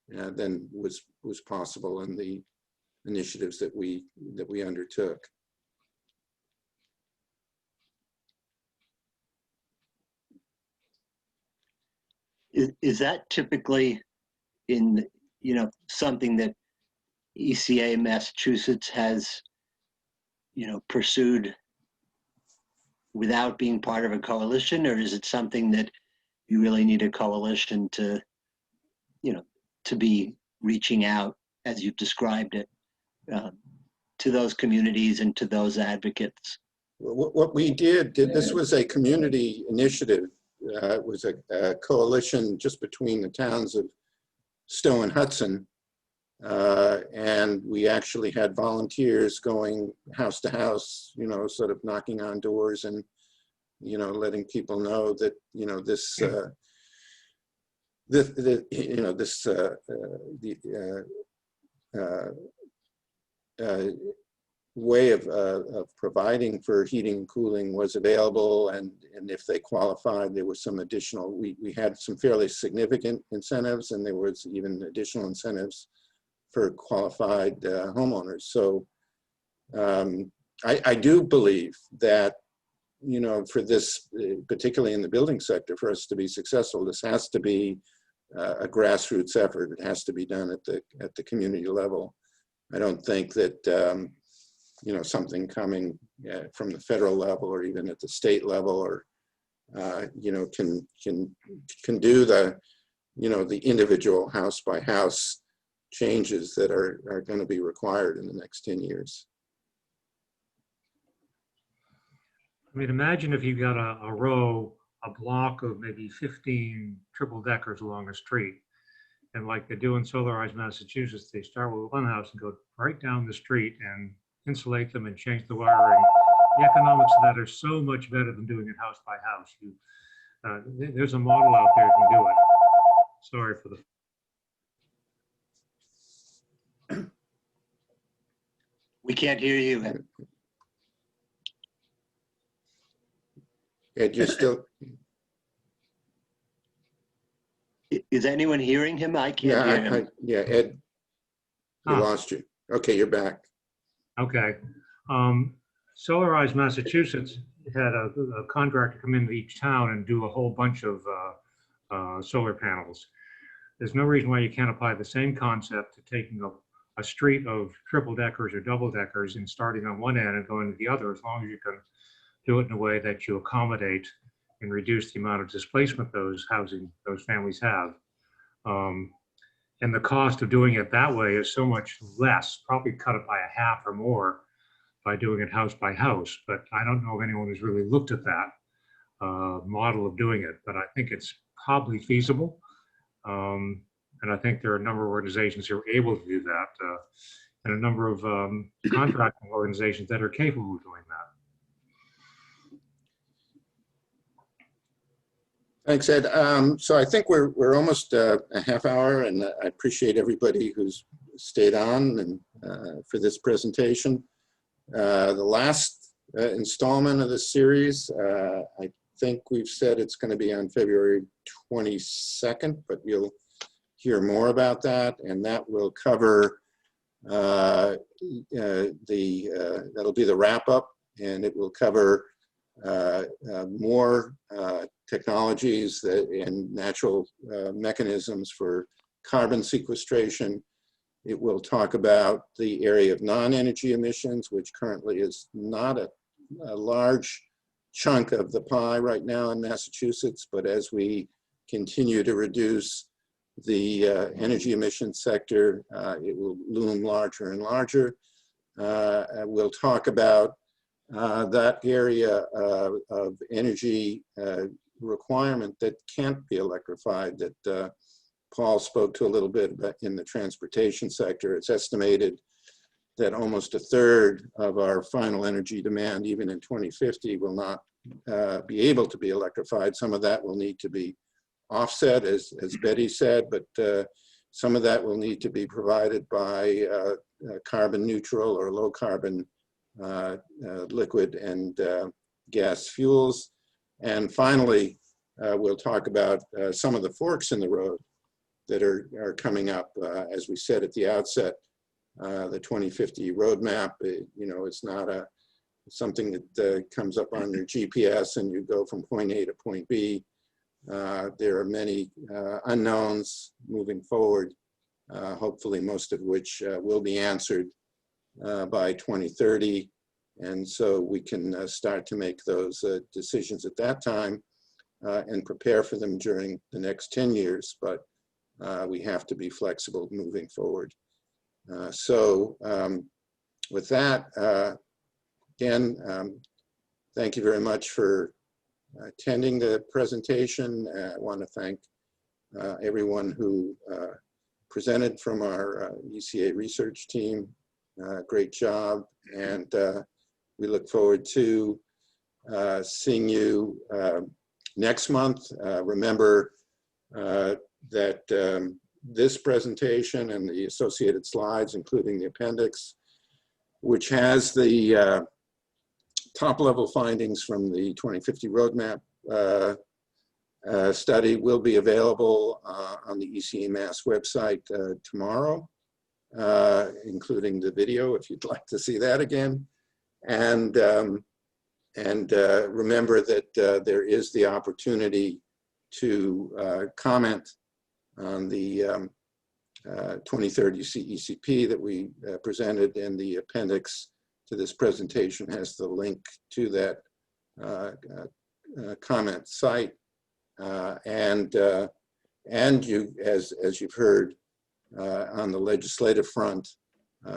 than was possible in the initiatives that we undertook. Is that typically in, you know, something that ECA Massachusetts has, you know, pursued without being part of a coalition, or is it something that you really need a coalition to, you know, to be reaching out, as you've described it, to those communities and to those advocates? What we did, this was a community initiative. It was a coalition just between the towns of Stowe and Hudson. And we actually had volunteers going house to house, you know, sort of knocking on doors and, you know, letting people know that, you know, this, way of providing for heating and cooling was available, and if they qualified, there was some additional, we had some fairly significant incentives, and there was even additional incentives for qualified homeowners. So I do believe that, you know, for this, particularly in the building sector, for us to be successful, this has to be a grassroots effort. It has to be done at the community level. I don't think that you know, something coming from the federal level or even at the state level, or you know, can do the, you know, the individual house by house changes that are going to be required in the next 10 years. I mean, imagine if you got a block of maybe 15 triple deckers along a street. And like they do in Solarized Massachusetts, they start with one house and go right down the street and insulate them and change the wiring. The economics of that are so much better than doing it house by house. There's a model out there that can do it. Sorry for the... We can't hear you. Ed, you're still... Is anyone hearing him? I can't hear him. Yeah, Ed, we lost you. Okay, you're back. Okay. Solarized Massachusetts had a contractor come into each town and do a whole bunch of solar panels. There's no reason why you can't apply the same concept to taking a street of triple deckers or double deckers and starting on one end and going to the other, as long as you can do it in a way that you accommodate and reduce the amount of displacement those families have. And the cost of doing it that way is so much less, probably cut it by a half or more by doing it house by house. But I don't know if anyone has really looked at that model of doing it, but I think it's probably feasible. And I think there are a number of organizations who are able to do that, and a number of contracting organizations that are capable of doing that. Thanks, Ed. So I think we're almost a half hour, and I appreciate everybody who's stayed on and for this presentation. The last installment of this series, I think we've said it's going to be on February 22nd, but you'll hear more about that, and that will cover that'll be the wrap up, and it will cover more technologies and natural mechanisms for carbon sequestration. It will talk about the area of non-energy emissions, which currently is not a large chunk of the pie right now in Massachusetts, but as we continue to reduce the energy emissions sector, it will loom larger and larger. We'll talk about that area of energy requirement that can't be electrified, that Paul spoke to a little bit about in the transportation sector. It's estimated that almost a third of our final energy demand, even in 2050, will not be able to be electrified. Some of that will need to be offset, as Betty said, but some of that will need to be provided by carbon neutral or low carbon liquid and gas fuels. And finally, we'll talk about some of the forks in the road that are coming up. As we said at the outset, the 2050 roadmap, you know, it's not something that comes up on your GPS and you go from point A to point B. There are many unknowns moving forward, hopefully most of which will be answered by 2030. And so we can start to make those decisions at that time and prepare for them during the next 10 years. But we have to be flexible moving forward. With that, again, thank you very much for attending the presentation. I want to thank everyone who presented from our UCA research team. Great job. And we look forward to seeing you next month. Remember that this presentation and the associated slides, including the appendix, which has the top-level findings from the 2050 roadmap study, will be available on the ECA Mass website tomorrow, including the video, if you'd like to see that again. And remember that there is the opportunity to comment on the 2030 CECP that we presented, in the appendix to this presentation has the link to that comment site. And you, as you've heard, on the legislative front,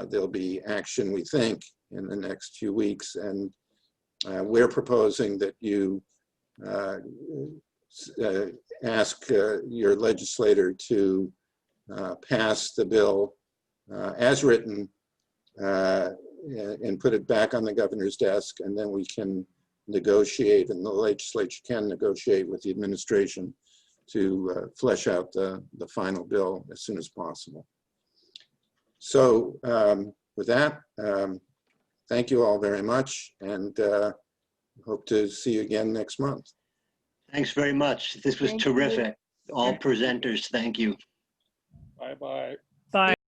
there'll be action, we think, in the next few weeks. And we're proposing that you ask your legislator to pass the bill as written and put it back on the governor's desk, and then we can negotiate, and the legislature can negotiate with the administration to flesh out the final bill as soon as possible. So with that, thank you all very much, and hope to see you again next month. Thanks very much. This was terrific. All presenters, thank you. Bye-bye.